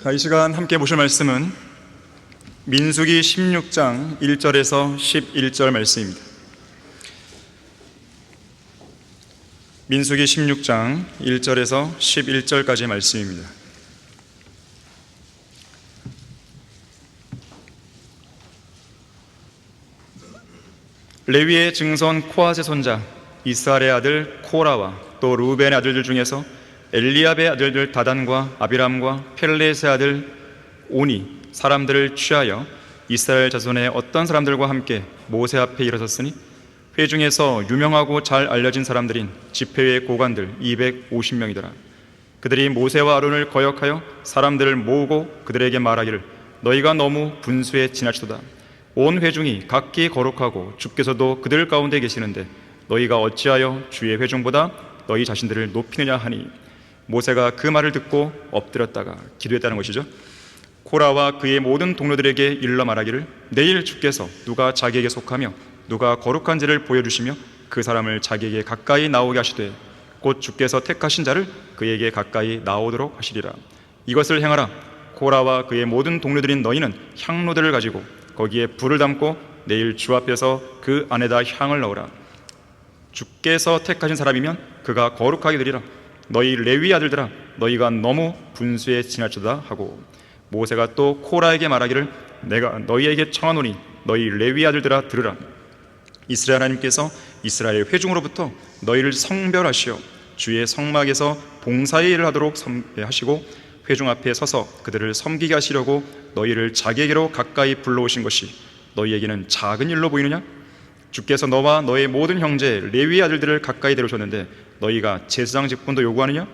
이 시간 함께 보실 말씀은 민수기 16장 1절에서 11절 말씀입니다. 민수기 16장 1절에서 11절까지의 말씀입니다. 레위의 증손 코앗의 손자 이스라엘의 아들 코라와 또 루벤의 아들들 중에서 엘리압의 아들들 다단과 아비람과 펠렛의 아들 오니 사람들을 취하여 이스라엘 자손의 어떤 사람들과 함께 모세 앞에 일어섰으니 회중에서 유명하고 잘 알려진 사람들인 집회의 고관들 250명이더라. 그들이 모세와 아론을 거역하여 사람들을 모으고 그들에게 말하기를 너희가 너무 분수에 지나치도다. 온 회중이 각기 거룩하고 주께서도 그들 가운데 계시는데 너희가 어찌하여 주의 회중보다 너희 자신들을 높이느냐 하니 모세가 그 말을 듣고 엎드렸다가 기도했다는 것이죠. 코라와 그의 모든 동료들에게 일러 말하기를 내일 주께서 누가 자기에게 속하며 누가 거룩한지를 보여주시며 그 사람을 자기에게 가까이 나오게 하시되 곧 주께서 택하신 자를 그에게 가까이 나오도록 하시리라. 이것을 행하라. 코라와 그의 모든 동료들인 너희는 향로들을 가지고 거기에 불을 담고 내일 주 앞에서 그 안에다 향을 넣으라. 주께서 택하신 사람이면 그가 거룩하게 되리라. 너희 레위 아들들아 너희가 너무 분수에 지나치다 하고 모세가 또 코라에게 말하기를 내가 너희에게 청하노니 너희 레위 아들들아 들으라. 이스라엘 하나님께서 이스라엘 회중으로부터 너희를 성별하시어 주의 성막에서 봉사의 일을 하도록 하시고 회중 앞에 서서 그들을 섬기게 하시려고 너희를 자기에게로 가까이 불러오신 것이 너희에게는 작은 일로 보이느냐? 주께서 너와 너의 모든 형제 레위 아들들을 가까이 데려오셨는데 너희가 제사장 직분도 요구하느냐?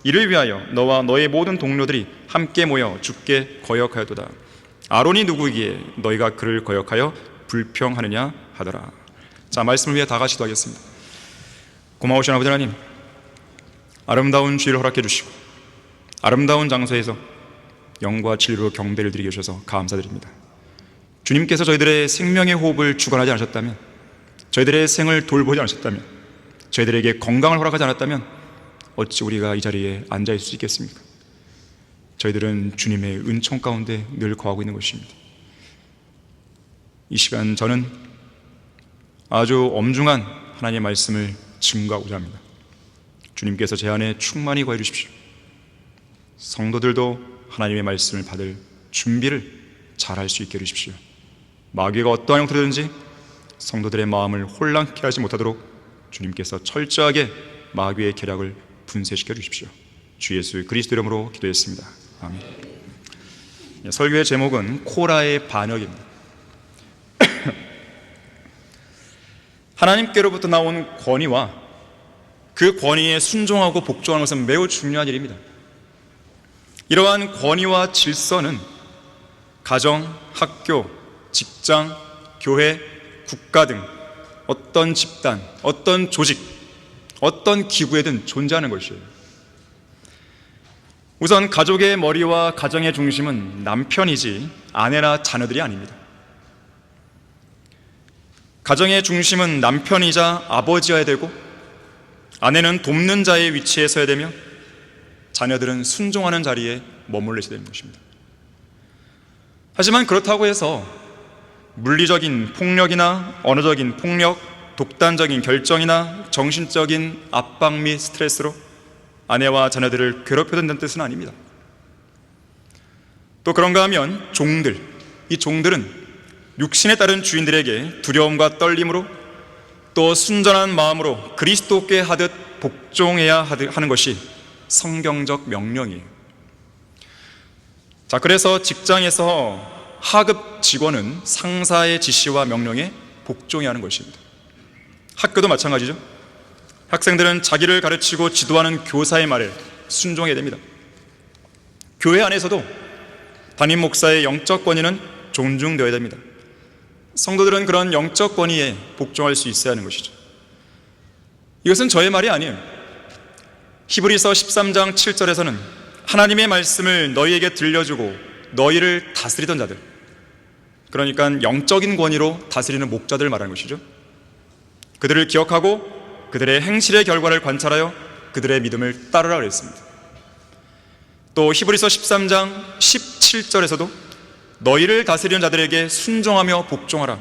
이를 위하여 너와 너의 모든 동료들이 함께 모여 주께 거역하였도다. 아론이 누구이기에 너희가 그를 거역하여 불평하느냐 하더라. 자, 말씀을 위해 다 같이 기도하겠습니다. 고마우신 아버지 하나님, 아름다운 주일을 허락해 주시고 아름다운 장소에서 영과 진리로 경배를 드리게 주셔서 감사드립니다. 주님께서 저희들의 생명의 호흡을 주관하지 않으셨다면, 저희들의 생을 돌보지 않으셨다면, 저희들에게 건강을 허락하지 않았다면 어찌 우리가 이 자리에 앉아있을 수 있겠습니까? 저희들은 주님의 은총 가운데 늘 거하고 있는 것입니다. 이 시간 저는 아주 엄중한 하나님의 말씀을 증거하고자 합니다. 주님께서 제 안에 충만히 거해 주십시오. 성도들도 하나님의 말씀을 받을 준비를 잘 할 수 있게 해주십시오. 마귀가 어떠한 형태로든지 성도들의 마음을 혼란케 하지 못하도록 주님께서 철저하게 마귀의 계략을 분쇄시켜 주십시오. 주 예수 그리스도 이름으로 기도했습니다. 아멘. 설교의 제목은 코라의 반역입니다. 하나님께로부터 나온 권위와 그 권위에 순종하고 복종하는 것은 매우 중요한 일입니다. 이러한 권위와 질서는 가정, 학교, 직장, 교회, 국가 등 어떤 집단, 어떤 조직, 어떤 기구에든 존재하는 것이에요. 우선 가족의 머리와 가정의 중심은 남편이지 아내나 자녀들이 아닙니다. 가정의 중심은 남편이자 아버지여야 되고 아내는 돕는 자의 위치에 서야 되며 자녀들은 순종하는 자리에 머물러야 되는 것입니다. 하지만 그렇다고 해서 물리적인 폭력이나 언어적인 폭력, 독단적인 결정이나 정신적인 압박 및 스트레스로 아내와 자녀들을 괴롭혀둔다는 뜻은 아닙니다. 또 그런가 하면 이 종들은 육신에 따른 주인들에게 두려움과 떨림으로 또 순전한 마음으로 그리스도께 하듯 복종해야 하는 것이 성경적 명령이에요. 자, 그래서 직장에서 하급 직원은 상사의 지시와 명령에 복종해야 하는 것입니다. 학교도 마찬가지죠. 학생들은 자기를 가르치고 지도하는 교사의 말에 순종해야 됩니다. 교회 안에서도 담임 목사의 영적 권위는 존중되어야 됩니다. 성도들은 그런 영적 권위에 복종할 수 있어야 하는 것이죠. 이것은 저의 말이 아니에요. 히브리서 13장 7절에서는 하나님의 말씀을 너희에게 들려주고 너희를 다스리던 자들, 그러니까 영적인 권위로 다스리는 목자들을 말하는 것이죠. 그들을 기억하고 그들의 행실의 결과를 관찰하여 그들의 믿음을 따르라 그랬습니다. 또 히브리서 13장 17절에서도 너희를 다스리는 자들에게 순종하며 복종하라.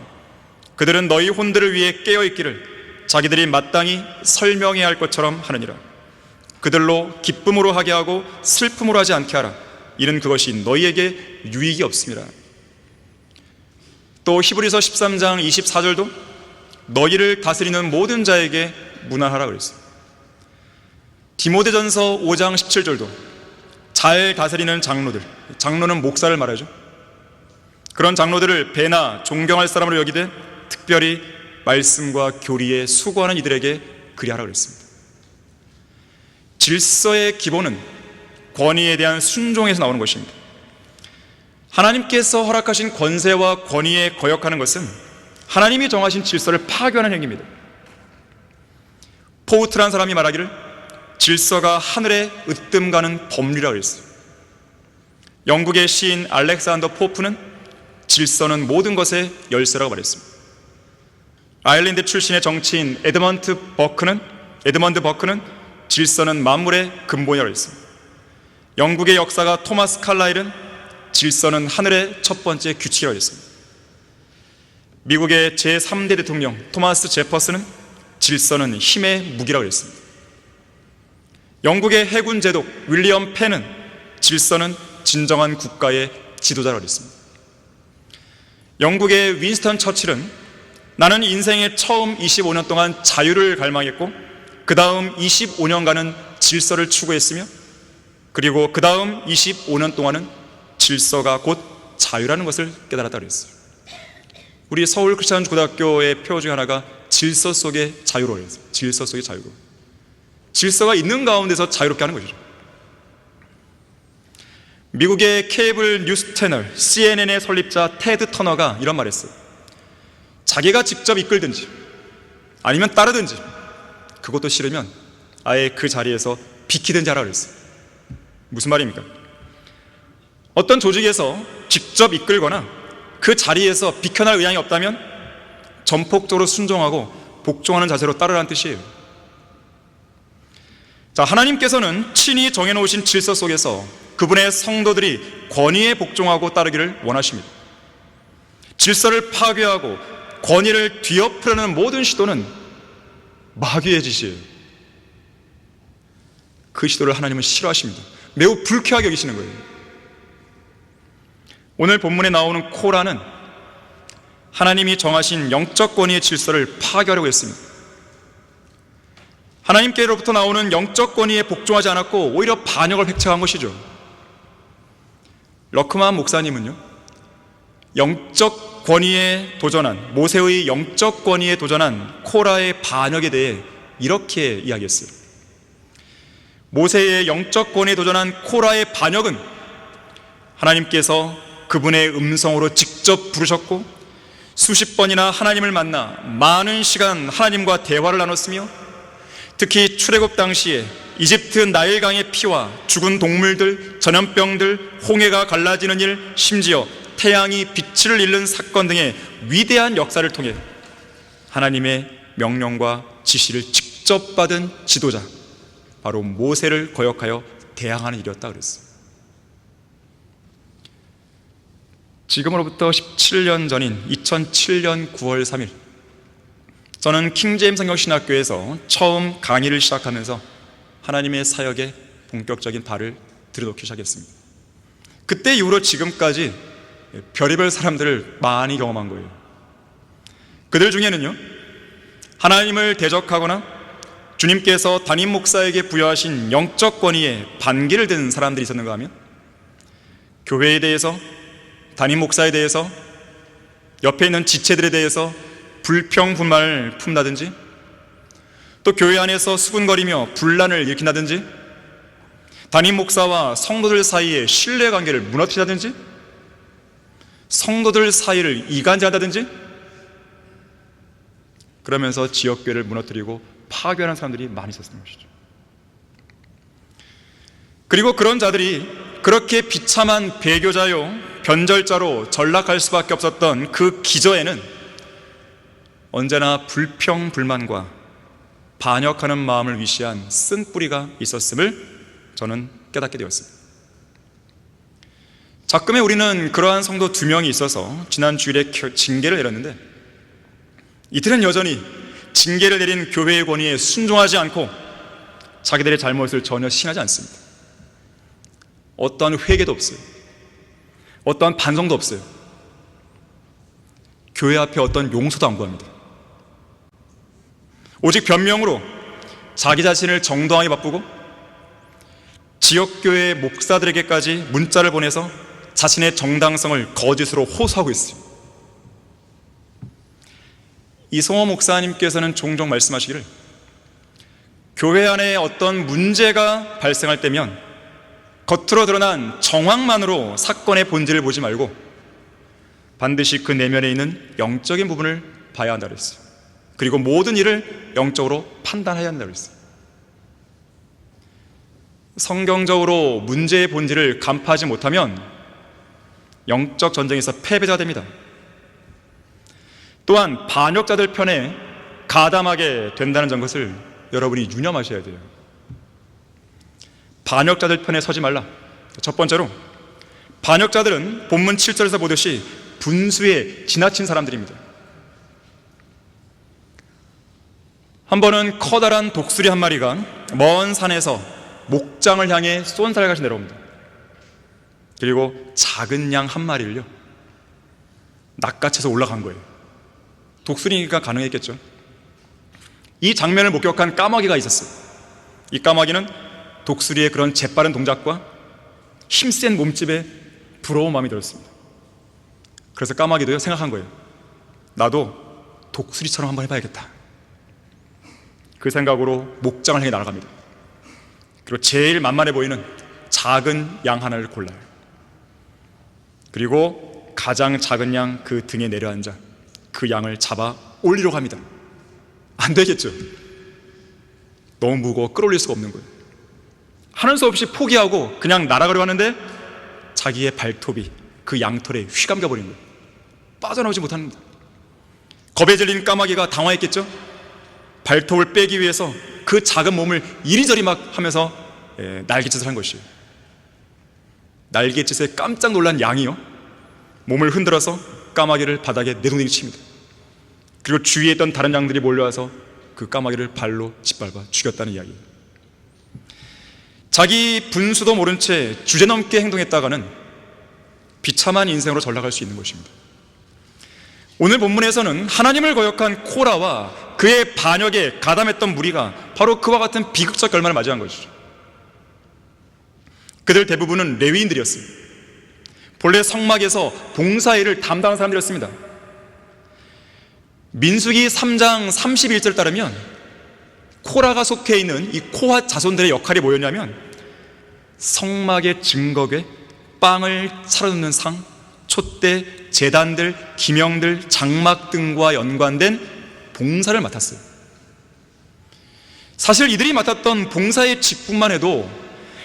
그들은 너희 혼들을 위해 깨어있기를 자기들이 마땅히 설명해야 할 것처럼 하느니라. 그들로 기쁨으로 하게 하고 슬픔으로 하지 않게 하라. 이는 그것이 너희에게 유익이 없습니다. 또 히브리서 13장 24절도 너희를 다스리는 모든 자에게 문안하라 그랬어요. 디모데전서 5장 17절도 잘 다스리는 장로들, 장로는 목사를 말하죠. 그런 장로들을 배나 존경할 사람으로 여기되 특별히 말씀과 교리에 수고하는 이들에게 그리하라 그랬습니다. 질서의 기본은 권위에 대한 순종에서 나오는 것입니다. 하나님께서 허락하신 권세와 권위에 거역하는 것은 하나님이 정하신 질서를 파괴하는 행위입니다. 포우트란 사람이 말하기를 질서가 하늘에 으뜸가는 법리라고 했어요. 영국의 시인 알렉산더 포프는 질서는 모든 것의 열쇠라고 말했습니다. 아일랜드 출신의 정치인 에드먼드 버크는 질서는 만물의 근본이라고 했습니다. 영국의 역사가 토마스 칼라일은 질서는 하늘의 첫 번째 규칙이라고 했습니다. 미국의 제3대 대통령 토마스 제퍼슨은 질서는 힘의 무기라고 했습니다. 영국의 해군 제독 윌리엄 펜은 질서는 진정한 국가의 지도자라고 했습니다. 영국의 윈스턴 처칠은 나는 인생의 처음 25년 동안 자유를 갈망했고 그 다음 25년간은 질서를 추구했으며 그리고 그 다음 25년 동안은 질서가 곧 자유라는 것을 깨달았다고 했어요. 우리 서울 크리스천 고등학교의 표 중에 하나가 질서 속의 자유로 했어요. 질서 속의 자유로. 질서가 있는 가운데서 자유롭게 하는 것이죠. 미국의 케이블 뉴스 채널 CNN의 설립자 테드 터너가 이런 말을 했어요. 자기가 직접 이끌든지 아니면 따르든지 그것도 싫으면 아예 그 자리에서 비키든지 하라고 그랬어요. 무슨 말입니까? 어떤 조직에서 직접 이끌거나 그 자리에서 비켜날 의향이 없다면 전폭적으로 순종하고 복종하는 자세로 따르라는 뜻이에요. 자, 하나님께서는 친히 정해놓으신 질서 속에서 그분의 성도들이 권위에 복종하고 따르기를 원하십니다. 질서를 파괴하고 권위를 뒤엎으려는 모든 시도는 마귀의 짓이에요. 그 시도를 하나님은 싫어하십니다. 매우 불쾌하게 여기시는 거예요. 오늘 본문에 나오는 코라는 하나님이 정하신 영적 권위의 질서를 파괴하려고 했습니다. 하나님께로부터 나오는 영적 권위에 복종하지 않았고 오히려 반역을 획책한 것이죠. 러크만 목사님은요, 영적 권위에 도전한, 모세의 영적 권위에 도전한 코라의 반역에 대해 이렇게 이야기했어요. 모세의 영적 권위에 도전한 코라의 반역은 하나님께서 그분의 음성으로 직접 부르셨고 수십 번이나 하나님을 만나 많은 시간 하나님과 대화를 나눴으며 특히 출애굽 당시에 이집트 나일강의 피와 죽은 동물들, 전염병들, 홍해가 갈라지는 일, 심지어 태양이 빛을 잃는 사건 등의 위대한 역사를 통해 하나님의 명령과 지시를 직접 받은 지도자, 바로 모세를 거역하여 대항하는 일이었다 그랬어요. 지금으로부터 17년 전인 2007년 9월 3일 저는 킹제임스 성경신학교에서 처음 강의를 시작하면서 하나님의 사역에 본격적인 발을 들여놓기 시작했습니다. 그때 이후로 지금까지 별의별 사람들을 많이 경험한 거예요. 그들 중에는요, 하나님을 대적하거나 주님께서 담임 목사에게 부여하신 영적 권위에 반기를 든 사람들이 있었는가 하면 교회에 대해서, 담임 목사에 대해서, 옆에 있는 지체들에 대해서 불평불만을 품다든지, 또 교회 안에서 수군거리며 분란을 일으킨다든지, 담임 목사와 성도들 사이의 신뢰관계를 무너뜨린다든지, 성도들 사이를 이간질한다든지, 그러면서 지역교회를 무너뜨리고 파괴하는 사람들이 많이 있었던 것이죠. 그리고 그런 자들이 그렇게 비참한 배교자요 변절자로 전락할 수밖에 없었던 그 기저에는 언제나 불평불만과 반역하는 마음을 위시한 쓴뿌리가 있었음을 저는 깨닫게 되었습니다. 가끔에 우리는 그러한 성도 2명이 있어서 지난 주일에 징계를 내렸는데, 이들은 여전히 징계를 내린 교회의 권위에 순종하지 않고 자기들의 잘못을 전혀 시인하지 않습니다. 어떠한 회개도 없어요. 어떠한 반성도 없어요. 교회 앞에 어떤 용서도 안 구합니다. 오직 변명으로 자기 자신을 정당하게 바꾸고 지역교회 목사들에게까지 문자를 보내서 자신의 정당성을 거짓으로 호소하고 있어요. 이성호 목사님께서는 종종 말씀하시기를, 교회 안에 어떤 문제가 발생할 때면 겉으로 드러난 정황만으로 사건의 본질을 보지 말고 반드시 그 내면에 있는 영적인 부분을 봐야 한다고 했어요. 그리고 모든 일을 영적으로 판단해야 한다고 했어요. 성경적으로 문제의 본질을 간파하지 못하면 영적 전쟁에서 패배자가 됩니다. 또한 반역자들 편에 가담하게 된다는 것을 여러분이 유념하셔야 돼요. 반역자들 편에 서지 말라. 첫 번째로, 반역자들은 본문 7절에서 보듯이 분수에 지나친 사람들입니다. 한 번은 커다란 독수리 한 마리가 먼 산에서 목장을 향해 쏜살같이 내려옵니다. 그리고 작은 양 한 마리를요, 낚아채서 올라간 거예요. 독수리니까 가능했겠죠. 이 장면을 목격한 까마귀가 있었어요. 이 까마귀는 독수리의 그런 재빠른 동작과 힘센 몸집에 부러운 마음이 들었습니다. 그래서 까마귀도요 생각한 거예요. 나도 독수리처럼 한번 해봐야겠다. 그 생각으로 목장을 향해 날아갑니다. 그리고 제일 만만해 보이는 작은 양 하나를 골라요. 그리고 가장 작은 양 그 등에 내려앉아 그 양을 잡아 올리려고 합니다. 안 되겠죠. 너무 무거워 끌어올릴 수가 없는 거예요. 하는 수 없이 포기하고 그냥 날아가려고 하는데 자기의 발톱이 그 양털에 휘감겨 버린 거예요. 빠져나오지 못합니다. 겁에 질린 까마귀가 당황했겠죠. 발톱을 빼기 위해서 그 작은 몸을 이리저리 막 하면서 날갯짓을 한 것이에요. 날갯짓에 깜짝 놀란 양이요, 몸을 흔들어서 까마귀를 바닥에 내동댕이 칩니다. 그리고 주위에 있던 다른 양들이 몰려와서 그 까마귀를 발로 짓밟아 죽였다는 이야기예요. 자기 분수도 모른 채 주제넘게 행동했다가는 비참한 인생으로 전락할 수 있는 것입니다. 오늘 본문에서는 하나님을 거역한 코라와 그의 반역에 가담했던 무리가 바로 그와 같은 비극적 결말을 맞이한 것이죠. 그들 대부분은 레위인들이었어요. 본래 성막에서 봉사일을 담당한 사람들이었습니다. 민수기 3장 31절 따르면 코라가 속해 있는 이 코핫 자손들의 역할이 뭐였냐면, 성막의 증거궤, 빵을 차려놓는 상, 촛대, 제단들, 기명들, 장막 등과 연관된 봉사를 맡았어요. 사실 이들이 맡았던 봉사의 직분만 해도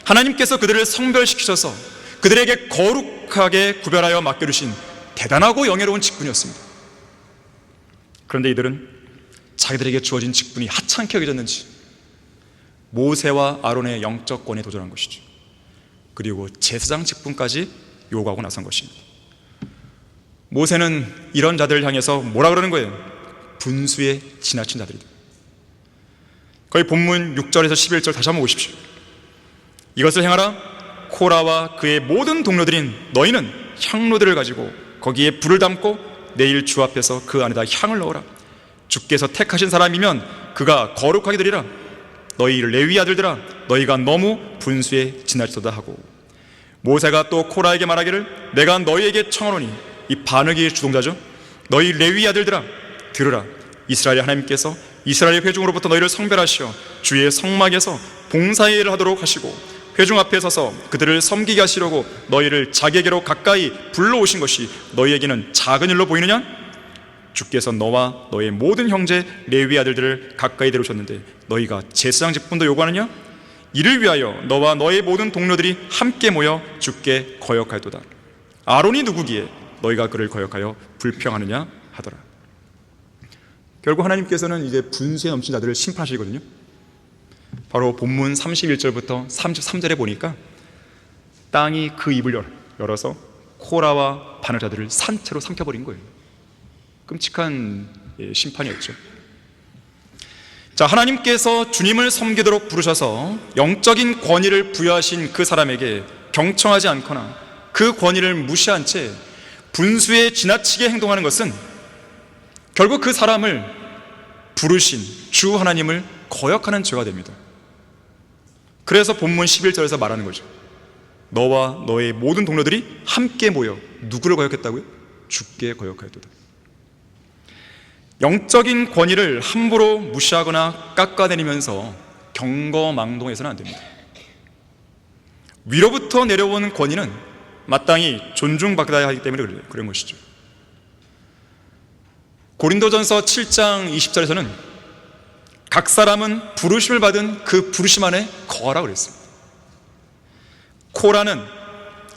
하나님께서 그들을 성별시키셔서 그들에게 거룩하게 구별하여 맡겨주신 대단하고 영예로운 직분이었습니다. 그런데 이들은 자기들에게 주어진 직분이 하찮게 여겨졌는지 모세와 아론의 영적 권위에 도전한 것이죠. 그리고 제사장 직분까지 요구하고 나선 것입니다. 모세는 이런 자들을 향해서 뭐라 그러는 거예요? 분수에 지나친 자들이다. 거의 본문 6절에서 11절 다시 한번 보십시오. 이것을 행하라. 코라와 그의 모든 동료들인 너희는 향로들을 가지고 거기에 불을 담고 내일 주 앞에서 그 안에다 향을 넣어라. 주께서 택하신 사람이면 그가 거룩하게 되리라. 너희 레위 아들들아, 너희가 너무 분수에 지나치도다 하고, 모세가 또 코라에게 말하기를, 내가 너희에게 청하노니, 이 반역의 주동자죠, 너희 레위 아들들아 들으라. 이스라엘 하나님께서 이스라엘 회중으로부터 너희를 성별하시어 주의 성막에서 봉사일을 하도록 하시고 회중 앞에 서서 그들을 섬기게 하시려고 너희를 자기에게로 가까이 불러오신 것이 너희에게는 작은 일로 보이느냐? 주께서 너와 너의 모든 형제 레위 아들들을 가까이 데려오셨는데 너희가 제사장 직분도 요구하느냐? 이를 위하여 너와 너의 모든 동료들이 함께 모여 주께 거역하였도다. 아론이 누구기에 너희가 그를 거역하여 불평하느냐 하더라. 결국 하나님께서는 이제 분수에 넘친 자들을 심판하시거든요. 바로 본문 31절부터 33절에 보니까 땅이 그 입을 열어서 코라와 반역자들을 산채로 삼켜버린 거예요. 끔찍한 심판이었죠. 자, 하나님께서 주님을 섬기도록 부르셔서 영적인 권위를 부여하신 그 사람에게 경청하지 않거나 그 권위를 무시한 채 분수에 지나치게 행동하는 것은 결국 그 사람을 부르신 주 하나님을 거역하는 죄가 됩니다. 그래서 본문 11절에서 말하는 거죠. 너와 너의 모든 동료들이 함께 모여 누구를 거역했다고요? 주께 거역하였도다. 영적인 권위를 함부로 무시하거나 깎아내리면서 경거망동해서는 안 됩니다. 위로부터 내려오는 권위는 마땅히 존중받아야 하기 때문에 그런 것이죠. 고린도전서 7장 20절에서는 각 사람은 부르심을 받은 그 부르심 안에 거하라고 그랬습니다. 코라는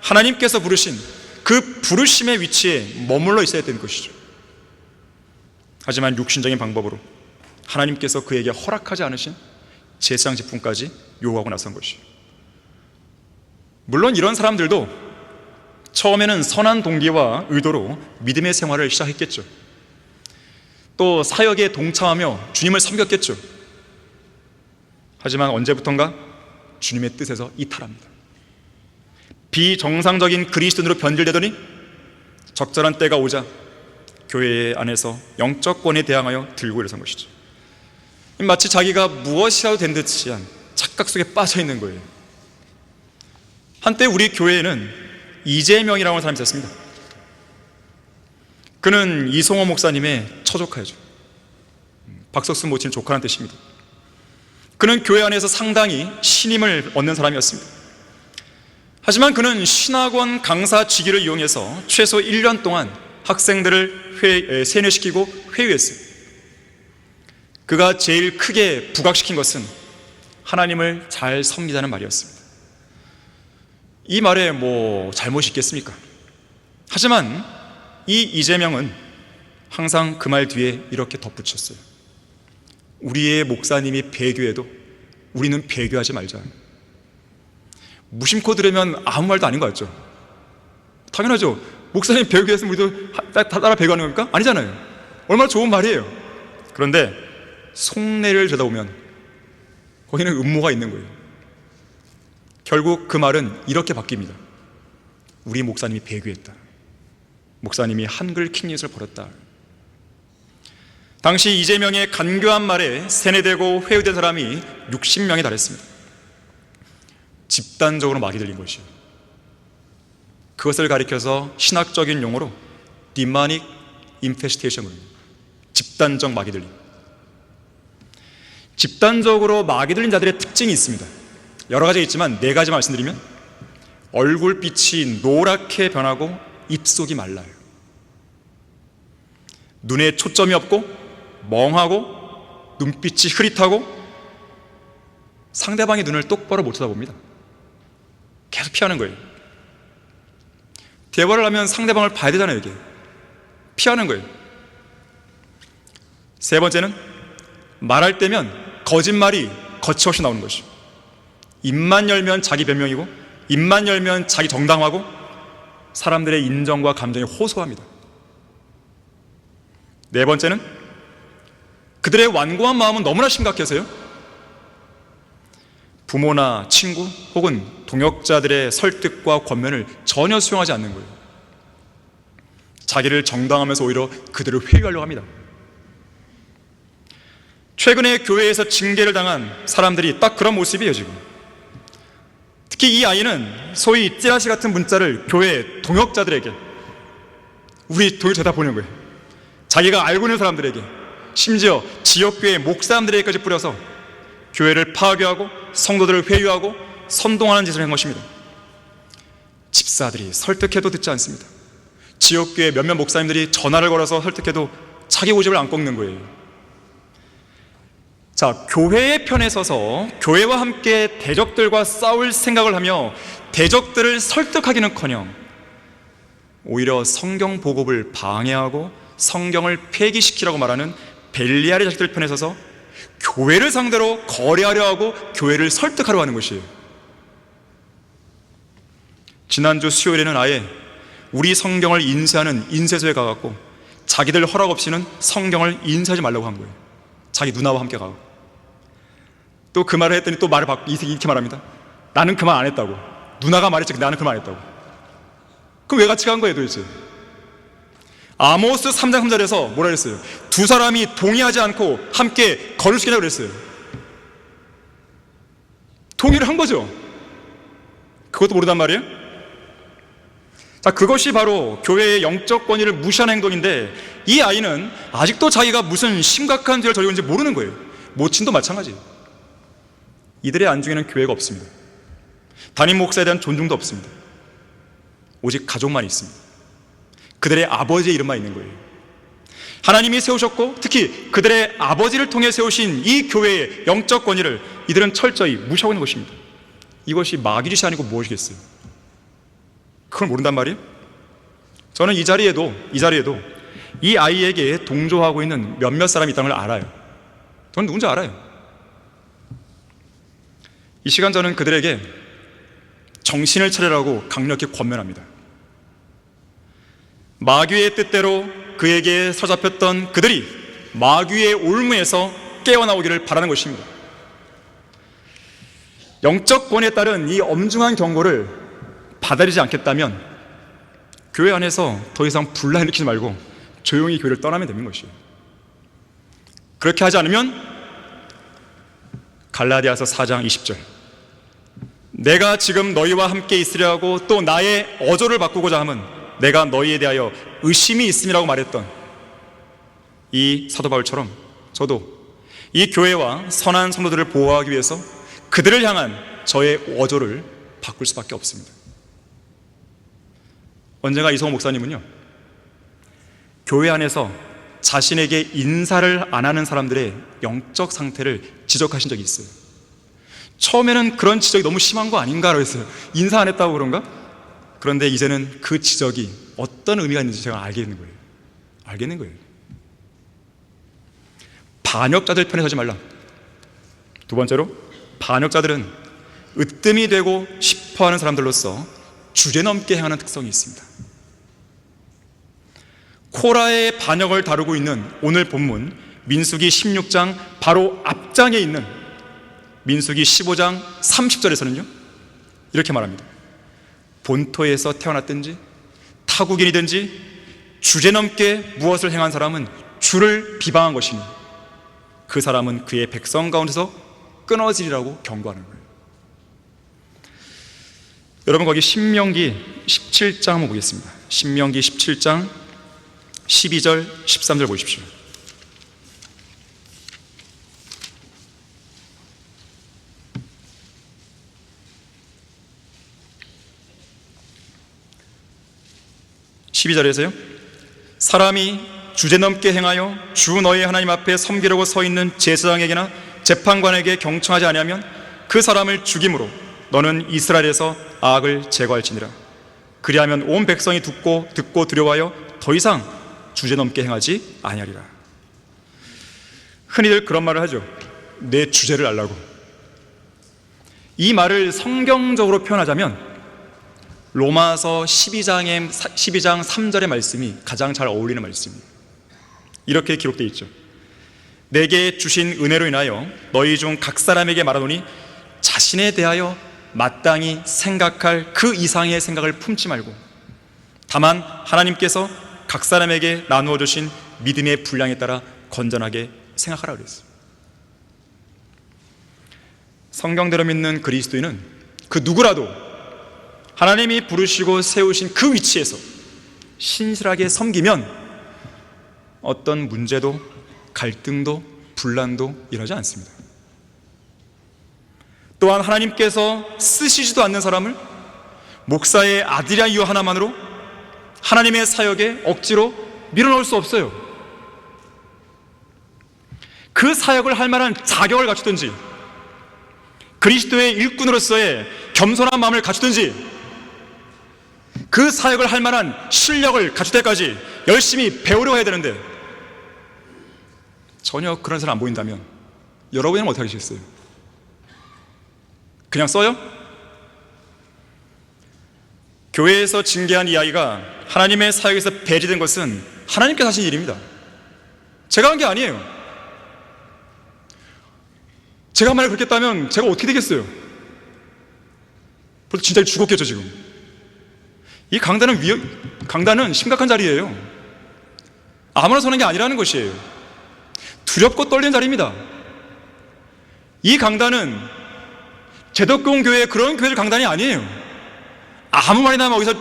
하나님께서 부르신 그 부르심의 위치에 머물러 있어야 되는 것이죠. 하지만 육신적인 방법으로 하나님께서 그에게 허락하지 않으신 제사장 직분까지 요구하고 나선 것이죠. 물론 이런 사람들도 처음에는 선한 동기와 의도로 믿음의 생활을 시작했겠죠. 또 사역에 동참하며 주님을 섬겼겠죠. 하지만 언제부턴가 주님의 뜻에서 이탈합니다. 비정상적인 그리스도인으로 변질되더니 적절한 때가 오자 교회 안에서 영적 권위에 대항하여 들고 일어선 것이죠. 마치 자기가 무엇이라도 된 듯이한 착각 속에 빠져 있는 거예요. 한때 우리 교회에는 이재명이라고 하는 사람이 있었습니다. 그는 이송호 목사님의 처조카죠. 박석순 모친의 조카라는 뜻입니다. 그는 교회 안에서 상당히 신임을 얻는 사람이었습니다. 하지만 그는 신학원 강사 직위를 이용해서 최소 1년 동안 학생들을 세뇌시키고 회유했어요. 그가 제일 크게 부각시킨 것은 하나님을 잘 섬기자는 말이었습니다. 이 말에 뭐 잘못이 있겠습니까? 하지만 이 이재명은 항상 그 말 뒤에 이렇게 덧붙였어요. 우리의 목사님이 배교해도 우리는 배교하지 말자. 무심코 들으면 아무 말도 아닌 것 같죠? 당연하죠. 목사님 배교했으면 우리도 따라 배교하는 겁니까? 아니잖아요. 얼마나 좋은 말이에요. 그런데 속내를 들여다보면 거기는 음모가 있는 거예요. 결국 그 말은 이렇게 바뀝니다. 우리 목사님이 배교했다. 목사님이 한글 킹릿을 벌였다. 당시 이재명의 간교한 말에 세뇌되고 회유된 사람이 60명에 달했습니다. 집단적으로 막이 들린 것이요. 그것을 가리켜서 신학적인 용어로 demonic infestation, 집단적 막이 들림. 집단적으로 막이 들린 자들의 특징이 있습니다. 여러 가지 있지만 4가지 말씀드리면 얼굴빛이 노랗게 변하고 입속이 말라요. 눈에 초점이 없고 멍하고 눈빛이 흐릿하고 상대방의 눈을 똑바로 못 쳐다봅니다. 계속 피하는 거예요. 대화를 하면 상대방을 봐야 되잖아요. 이게 피하는 거예요. 3번째는 말할 때면 거짓말이 거침없이 나오는 것이죠. 입만 열면 자기 변명이고 입만 열면 자기 정당화고 사람들의 인정과 감정에 호소합니다. 4번째는 그들의 완고한 마음은 너무나 심각해서요, 부모나 친구 혹은 동역자들의 설득과 권면을 전혀 수용하지 않는 거예요. 자기를 정당하면서 오히려 그들을 회유하려고 합니다. 최근에 교회에서 징계를 당한 사람들이 딱 그런 모습이에요. 지금 특히 이 아이는 소위 찌라시 같은 문자를 교회 동역자들에게, 우리 동역자다 보낸 거예요. 자기가 알고 있는 사람들에게, 심지어 지역교회 목사님들에게까지 뿌려서 교회를 파괴하고 성도들을 회유하고 선동하는 짓을 한 것입니다. 집사들이 설득해도 듣지 않습니다. 지역교회 몇몇 목사님들이 전화를 걸어서 설득해도 자기 고집을 안 꺾는 거예요. 자, 교회의 편에 서서 교회와 함께 대적들과 싸울 생각을 하며 대적들을 설득하기는커녕 오히려 성경 보급을 방해하고 성경을 폐기시키라고 말하는 벨리알의 자식들 편에 서서 교회를 상대로 거래하려 하고 교회를 설득하려 하는 것이에요. 지난주 수요일에는 아예 우리 성경을 인쇄하는 인쇄소에 가갖고 자기들 허락 없이는 성경을 인쇄하지 말라고 한 거예요. 자기 누나와 함께 가고. 또 그 말을 했더니 또 말을 이렇게 말합니다. 나는 그 말 안 했다고. 누나가 말했지 나는 그 말 안 했다고. 그럼 왜 같이 간 거예요 도대체? 아모스 3장 3절에서 뭐라 그랬어요? 두 사람이 동의하지 않고 함께 걸을 수 있냐고 그랬어요. 동의를 한 거죠. 그것도 모르단 말이에요. 자, 그것이 바로 교회의 영적 권위를 무시하는 행동인데, 이 아이는 아직도 자기가 무슨 심각한 죄를 저지르는지 모르는 거예요. 모친도 마찬가지. 이들의 안중에는 교회가 없습니다. 담임 목사에 대한 존중도 없습니다. 오직 가족만 있습니다. 그들의 아버지의 이름만 있는 거예요. 하나님이 세우셨고 특히 그들의 아버지를 통해 세우신 이 교회의 영적 권위를 이들은 철저히 무시하고 있는 것입니다. 이것이 마귀짓이 아니고 무엇이겠어요? 그걸 모른단 말이에요? 저는 이 자리에도 이 아이에게 동조하고 있는 몇몇 사람이 있다는 걸 알아요. 저는 누군지 알아요. 이 시간 저는 그들에게 정신을 차리라고 강력히 권면합니다. 마귀의 뜻대로 그에게 서잡혔던 그들이 마귀의 올무에서 깨어나오기를 바라는 것입니다. 영적 권위에 따른 이 엄중한 경고를 받아들이지 않겠다면 교회 안에서 더 이상 분란 일으키지 말고 조용히 교회를 떠나면 되는 것이에요. 그렇게 하지 않으면 갈라디아서 4장 20절, 내가 지금 너희와 함께 있으려 하고 또 나의 어조를 바꾸고자 함은 내가 너희에 대하여 의심이 있음이라고 말했던 이 사도 바울처럼 저도 이 교회와 선한 성도들을 보호하기 위해서 그들을 향한 저의 어조를 바꿀 수밖에 없습니다. 언젠가 이성호 목사님은요, 교회 안에서 자신에게 인사를 안 하는 사람들의 영적 상태를 지적하신 적이 있어요. 처음에는 그런 지적이 너무 심한 거 아닌가라고 했어요. 인사 안 했다고 그런가? 그런데 이제는 그 지적이 어떤 의미가 있는지 제가 알겠는 거예요. 반역자들 편에 서지 말라. 두 번째로, 반역자들은 으뜸이 되고 싶어하는 사람들로서 주제넘게 행하는 특성이 있습니다. 코라의 반역을 다루고 있는 오늘 본문 민수기 16장 바로 앞장에 있는 민수기 15장 30절에서는요 이렇게 말합니다. 본토에서 태어났든지 타국인이든지 주제넘게 무엇을 행한 사람은 주를 비방한 것이니 그 사람은 그의 백성 가운데서 끊어지리라고 경고하는 거예요. 여러분 거기 신명기 17장 한번 보겠습니다. 신명기 17장 12절 13절 보십시오. (12절에서요) 사람이 주제넘게 행하여 주 너희 하나님 앞에 섬기려고 서 있는 제사장에게나 재판관에게 경청하지 아니하면 그 사람을 죽임으로 너는 이스라엘에서 악을 제거할지니라. 그리하면 온 백성이 듣고 두려워하여 더 이상 주제넘게 행하지 아니하리라. 흔히들 그런 말을 하죠. 내 주제를 알라고. 이 말을 성경적으로 표현하자면 로마서 12장 3절의 말씀이 가장 잘 어울리는 말씀입니다. 이렇게 기록되어 있죠. 내게 주신 은혜로 인하여 너희 중 각 사람에게 말하노니 자신에 대하여 마땅히 생각할 그 이상의 생각을 품지 말고 다만 하나님께서 각 사람에게 나누어 주신 믿음의 분량에 따라 건전하게 생각하라 그랬어요. 성경대로 믿는 그리스도인은 그 누구라도 하나님이 부르시고 세우신 그 위치에서 신실하게 섬기면 어떤 문제도 갈등도 분란도 일어나지 않습니다. 또한 하나님께서 쓰시지도 않는 사람을 목사의 아들이란 이유 하나만으로 하나님의 사역에 억지로 밀어넣을 수 없어요. 그 사역을 할 만한 자격을 갖추든지 그리스도의 일꾼으로서의 겸손한 마음을 갖추든지 그 사역을 할 만한 실력을 갖출 때까지 열심히 배우려고 해야 되는데 전혀 그런 사람 안 보인다면 여러분은 어떻게 하시겠어요? 그냥 써요? 교회에서 징계한 이 아이가 하나님의 사역에서 배제된 것은 하나님께서 하신 일입니다. 제가 한 게 아니에요. 제가 만약 그렇게 했다면 제가 어떻게 되겠어요? 벌써 진짜 죽었겠죠 지금. 이 강단은 심각한 자리예요. 아무나 서는 게 아니라는 것이에요. 두렵고 떨리는 자리입니다. 이 강단은 제덕공 교회 그런 교회들 강단이 아니에요. 아무 말이나 막 여기서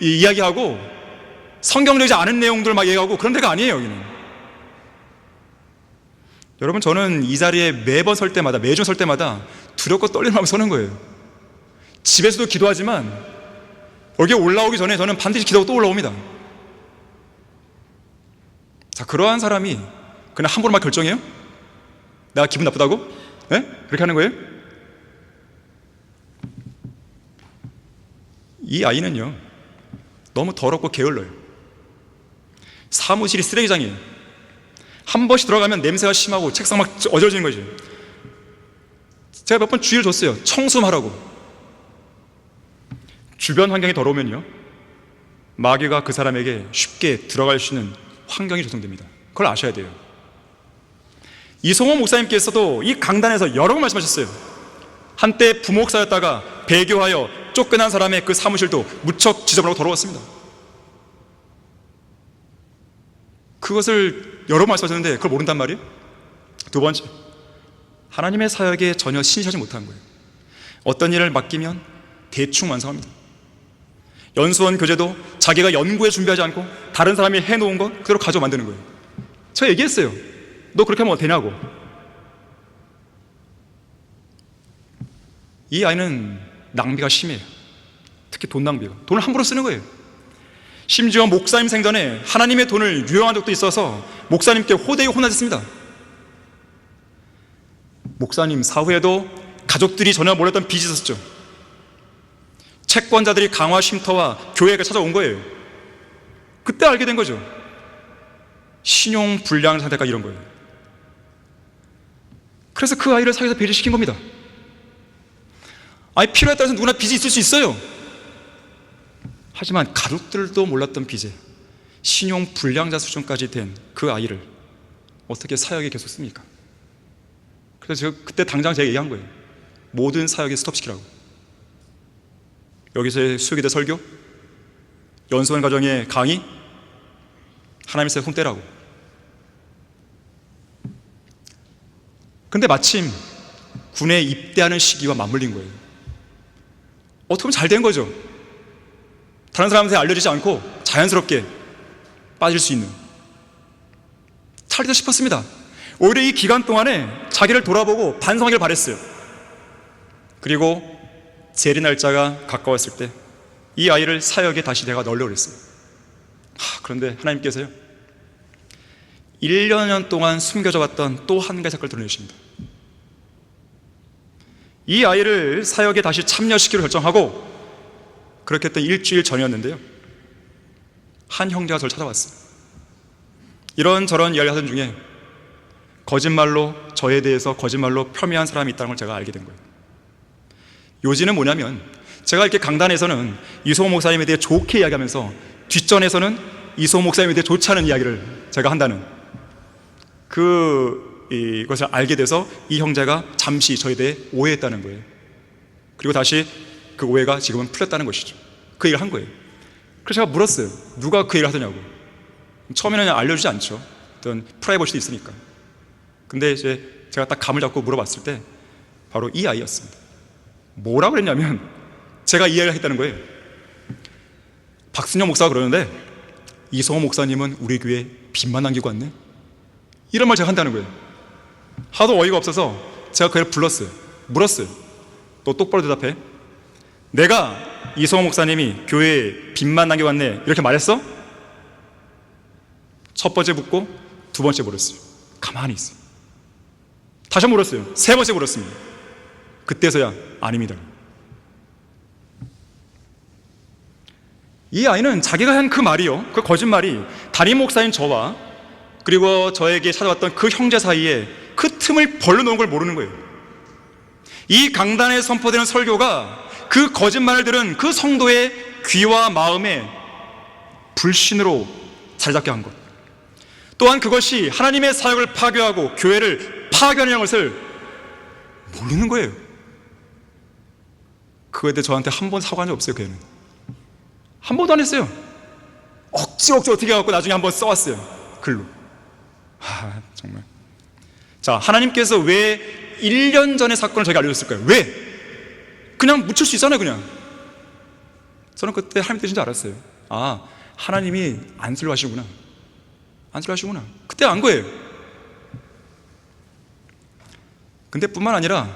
이야기하고 성경적이지 않은 내용들 막 얘기하고 그런 데가 아니에요. 여기는. 여러분, 저는 이 자리에 매번 설 때마다, 매주 설 때마다 두렵고 떨리는 마음으로 서는 거예요. 집에서도 기도하지만 여기 올라오기 전에 저는 반드시 기도하고 또 올라옵니다. 자, 그러한 사람이 그냥 함부로 막 결정해요? 내가 기분 나쁘다고? 네? 그렇게 하는 거예요? 이 아이는요, 너무 더럽고 게을러요. 사무실이 쓰레기장이에요. 한 번씩 들어가면 냄새가 심하고 책상 막 어지러지는 거죠. 제가 몇 번 주의를 줬어요. 청소 좀 하라고. 주변 환경이 더러우면요, 마귀가 그 사람에게 쉽게 들어갈 수 있는 환경이 조성됩니다. 그걸 아셔야 돼요. 이성호 목사님께서도 이 강단에서 여러 번 말씀하셨어요. 한때 부목사였다가 배교하여 쫓겨난 사람의 그 사무실도 무척 지저분하고 더러웠습니다. 그것을 여러 번 말씀하셨는데 그걸 모른단 말이에요. 두 번째, 하나님의 사역에 전혀 신실하지 못한 거예요. 어떤 일을 맡기면 대충 완성합니다. 연수원 교재도 자기가 연구에 준비하지 않고 다른 사람이 해놓은 것 그대로 가져 만드는 거예요. 제가 얘기했어요. 너 그렇게 하면 되냐고. 이 아이는 낭비가 심해요. 특히 돈 낭비가. 돈을 함부로 쓰는 거예요. 심지어 목사님 생전에 하나님의 돈을 유용한 적도 있어서 목사님께 호되게 혼나졌습니다. 목사님 사후에도 가족들이 전혀 몰랐던 빚이 있었죠. 채권자들이 강화 쉼터와 교회가 찾아온 거예요. 그때 알게 된 거죠. 신용 불량 상태가 이런 거예요. 그래서 그 아이를 사회에서 배제시킨 겁니다. 아니, 필요에 따라서 누구나 빚이 있을 수 있어요. 하지만 가족들도 몰랐던 빚에 신용 불량자 수준까지 된 그 아이를 어떻게 사역에 계속 씁니까? 그래서 제가 그때 당장 제가 얘기한 거예요. 모든 사역에 스톱시키라고. 여기서의 수요기대 설교, 연수원 가정의 강의, 하나님의 사역 손 떼라고. 근데 마침 군에 입대하는 시기와 맞물린 거예요. 어떻게 보면 잘 된 거죠. 다른 사람한테 알려지지 않고 자연스럽게 빠질 수 있는. 찰리다 싶었습니다. 오히려 이 기간 동안에 자기를 돌아보고 반성하기를 바랬어요. 그리고 재리 날짜가 가까웠을 때 이 아이를 사역에 다시 내가 넣으려고 그랬어요. 그런데 하나님께서요, 1년 동안 숨겨져 왔던 또 한 가지 사건을 드러내십니다. 이 아이를 사역에 다시 참여시키기로 결정하고, 그렇게 했던 일주일 전이었는데요, 한 형제가 저를 찾아왔어요. 이런저런 이야기를 하던 중에 거짓말로 저에 대해서 거짓말로 폄훼한 사람이 있다는 걸 제가 알게 된 거예요. 요지는 뭐냐면, 제가 이렇게 강단에서는 이소호 목사님에 대해 좋게 이야기하면서 뒷전에서는 이소호 목사님에 대해 좋지 않은 이야기를 제가 한다는 이것을 알게 돼서 이 형제가 잠시 저에 대해 오해했다는 거예요. 그리고 다시 그 오해가 지금은 풀렸다는 것이죠. 그 얘기를 한 거예요. 그래서 제가 물었어요. 누가 그 얘기를 하더냐고. 처음에는 알려주지 않죠. 어떤 프라이버시도 있으니까. 근데 이제 제가 딱 감을 잡고 물어봤을 때 바로 이 아이였습니다. 뭐라고 그랬냐면, 제가 이야기를 했다는 거예요. 박순영 목사가 그러는데 이성호 목사님은 우리 교회에 빚만 남기고 왔네, 이런 말 제가 한다는 거예요. 하도 어이가 없어서 제가 그 애를 불렀어요. 물었어요. 너 똑바로 대답해. 내가 이성호 목사님이 교회에 빚만 남기고 왔네 이렇게 말했어? 첫 번째 묻고 두 번째 물었어요. 가만히 있어요. 다시 한번 물었어요. 세 번째 물었습니다. 그때서야 아닙니다. 이 아이는 자기가 한 그 말이요, 그 거짓말이 담임 목사인 저와 그리고 저에게 찾아왔던 그 형제 사이에 그 틈을 벌려놓은 걸 모르는 거예요. 이 강단에 선포되는 설교가 그 거짓말들은 그 성도의 귀와 마음에 불신으로 자리 잡게 한 것, 또한 그것이 하나님의 사역을 파괴하고 교회를 파괴하는 것을 모르는 거예요. 그거에 대해 저한테 한 번 사과한 적 없어요. 그 애는 한 번도 안 했어요. 억지 어떻게 해갖고 나중에 한 번 써왔어요, 글로. 정말. 자, 하나님께서 왜 1년 전의 사건을 저에게 알려줬을까요? 왜? 그냥 묻힐 수 있잖아요, 그냥. 저는 그때 하나님 뜻인 줄 알았어요. 하나님이 안쓰려 하시구나. 안쓰려 하시구나. 그때 안 거예요. 근데 뿐만 아니라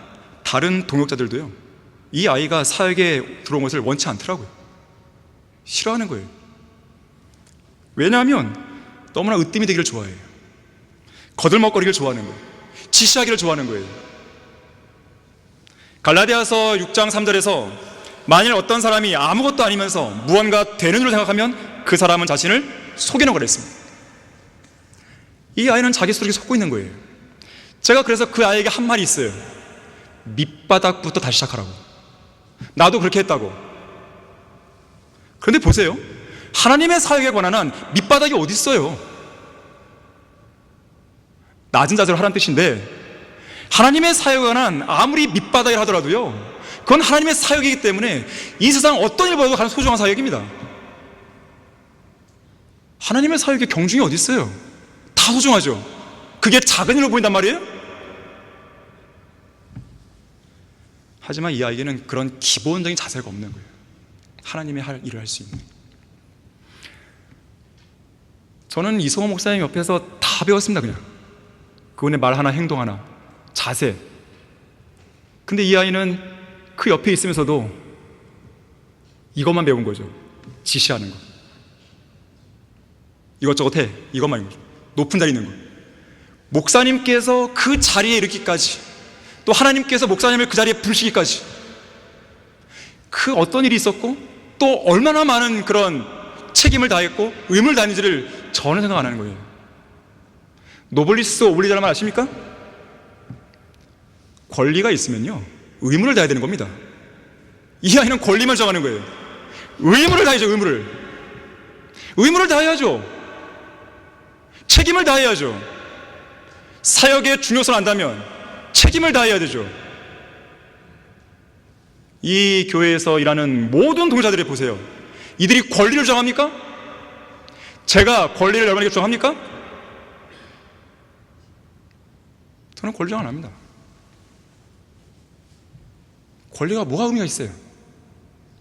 다른 동역자들도요, 이 아이가 사역에 들어온 것을 원치 않더라고요. 싫어하는 거예요. 왜냐하면 너무나 으뜸이 되기를 좋아해요. 거들먹거리기를 좋아하는 거예요. 지시하기를 좋아하는 거예요. 갈라디아서 6장 3절에서 만일 어떤 사람이 아무것도 아니면서 무언가 되는 줄 생각하면 그 사람은 자신을 속이는 거랬습니다. 이 아이는 자기 스스로 속고 있는 거예요. 제가 그래서 그 아이에게 한 말이 있어요. 밑바닥부터 다시 시작하라고. 나도 그렇게 했다고. 그런데 보세요, 하나님의 사역에 관한 밑바닥이 어디 있어요? 낮은 자세로 하라는 뜻인데, 하나님의 사역에 관한 아무리 밑바닥이라 하더라도요, 그건 하나님의 사역이기 때문에 이 세상 어떤 일 보여도 가장 소중한 사역입니다. 하나님의 사역에 경중이 어디 있어요? 다 소중하죠. 그게 작은 일로 보인단 말이에요? 하지만 이 아이에게는 그런 기본적인 자세가 없는 거예요. 하나님의 할 일을 할 수 있는. 저는 이성호 목사님 옆에서 다 배웠습니다. 그냥 그분의 말 하나, 행동 하나, 자세. 근데 이 아이는 그 옆에 있으면서도 이것만 배운 거죠. 지시하는 거. 이것저것 해. 이것만 있는 거죠. 높은 자리에 있는 거. 목사님께서 그 자리에 이르기까지, 또 하나님께서 목사님을 그 자리에 부르시기까지, 그 어떤 일이 있었고 또 얼마나 많은 그런 책임을 다했고 의무를 다했는지를 전혀 생각 안 하는 거예요. 노블리스 오블리주라는 말 아십니까? 권리가 있으면요, 의무를 다해야 되는 겁니다. 이 아이는 권리만 정하는 거예요. 의무를 다해야죠. 의무를 다해야죠. 책임을 다해야죠. 사역의 중요성을 안다면 책임을 다해야 되죠. 이 교회에서 일하는 모든 동료자들이 보세요. 이들이 권리를 정합니까? 제가 권리를 여러분에게 정합니까? 저는 권리 정안 합니다. 권리가 뭐가 의미가 있어요?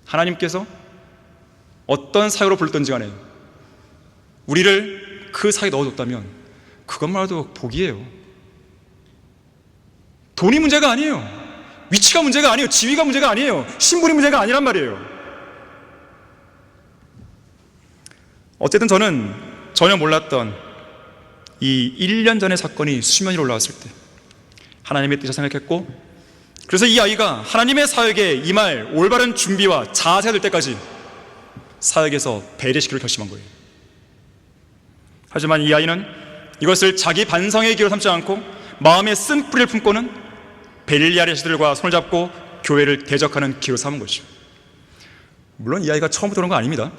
하나님께서 어떤 사역으로 불렀던지 간에 우리를 그 사역에 넣어줬다면 그것만으로도 복이에요. 돈이 문제가 아니에요. 위치가 문제가 아니에요. 지위가 문제가 아니에요. 신분이 문제가 아니란 말이에요. 어쨌든 저는 전혀 몰랐던 이 1년 전의 사건이 수면 위로 올라왔을 때 하나님의 뜻을 생각했고, 그래서 이 아이가 하나님의 사역에 임할 올바른 준비와 자세가 될 때까지 사역에서 배제시키기로 결심한 거예요. 하지만 이 아이는 이것을 자기 반성의 기회로 삼지 않고 마음에 쓴뿌리를 품고는 벨리알의 시들과 손을 잡고 교회를 대적하는 기회로 삼은 것이죠. 물론 이 아이가 처음부터 그런 거 아닙니다.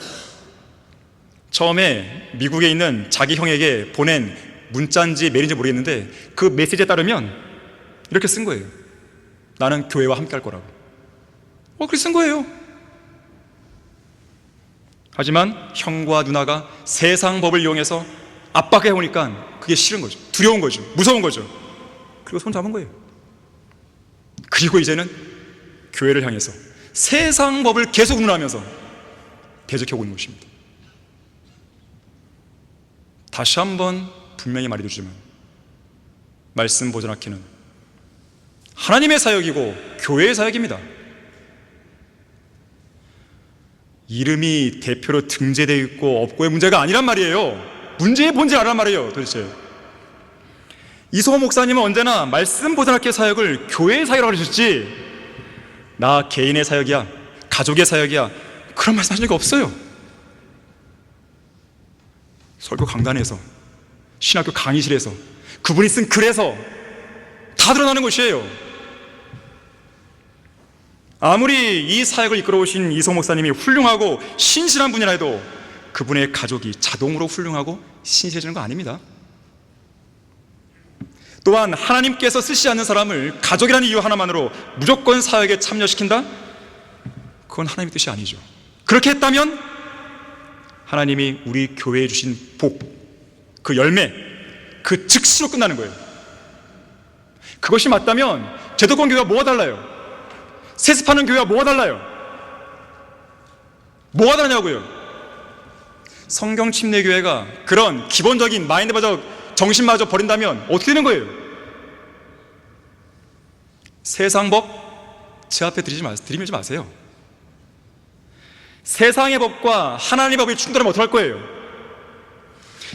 처음에 미국에 있는 자기 형에게 보낸 문자인지 메일인지 모르겠는데 그 메시지에 따르면 이렇게 쓴 거예요. 나는 교회와 함께 할 거라고. 그렇게 쓴 거예요. 하지만 형과 누나가 세상 법을 이용해서 압박해 보니까 그게 싫은 거죠. 두려운 거죠. 무서운 거죠. 그리고 손 잡은 거예요. 그리고 이제는 교회를 향해서 세상 법을 계속 운운하면서 대적해 오는 것입니다. 다시 한번 분명히 말해주지만 말씀 보존학회는 하나님의 사역이고 교회의 사역입니다. 이름이 대표로 등재되어 있고 없고의 문제가 아니란 말이에요. 문제의 본질 아란 말이에요. 도대체 이소호 목사님은 언제나 말씀 보존학회 사역을 교회의 사역이라고 하셨지, 나 개인의 사역이야, 가족의 사역이야, 그런 말씀 하신 적이 없어요. 설교 강단에서, 신학교 강의실에서, 그분이 쓴 글에서 다 드러나는 것이에요. 아무리 이 사역을 이끌어오신 이소 목사님이 훌륭하고 신실한 분이라 해도 그분의 가족이 자동으로 훌륭하고 신실해지는 거 아닙니다. 또한 하나님께서 쓰시지 않는 사람을 가족이라는 이유 하나만으로 무조건 사역에 참여시킨다? 그건 하나님의 뜻이 아니죠. 그렇게 했다면 하나님이 우리 교회에 주신 복, 그 열매, 그 즉시로 끝나는 거예요. 그것이 맞다면 제도권 교회가 뭐가 달라요? 세습하는 교회가 뭐가 달라요? 뭐가 다르냐고요? 성경 침례 교회가 그런 기본적인 마인드마저 정신마저 버린다면 어떻게 되는 거예요? 세상 법 제 앞에 들이밀지 마세요. 세상의 법과 하나님의 법이 충돌하면 어떡할 거예요?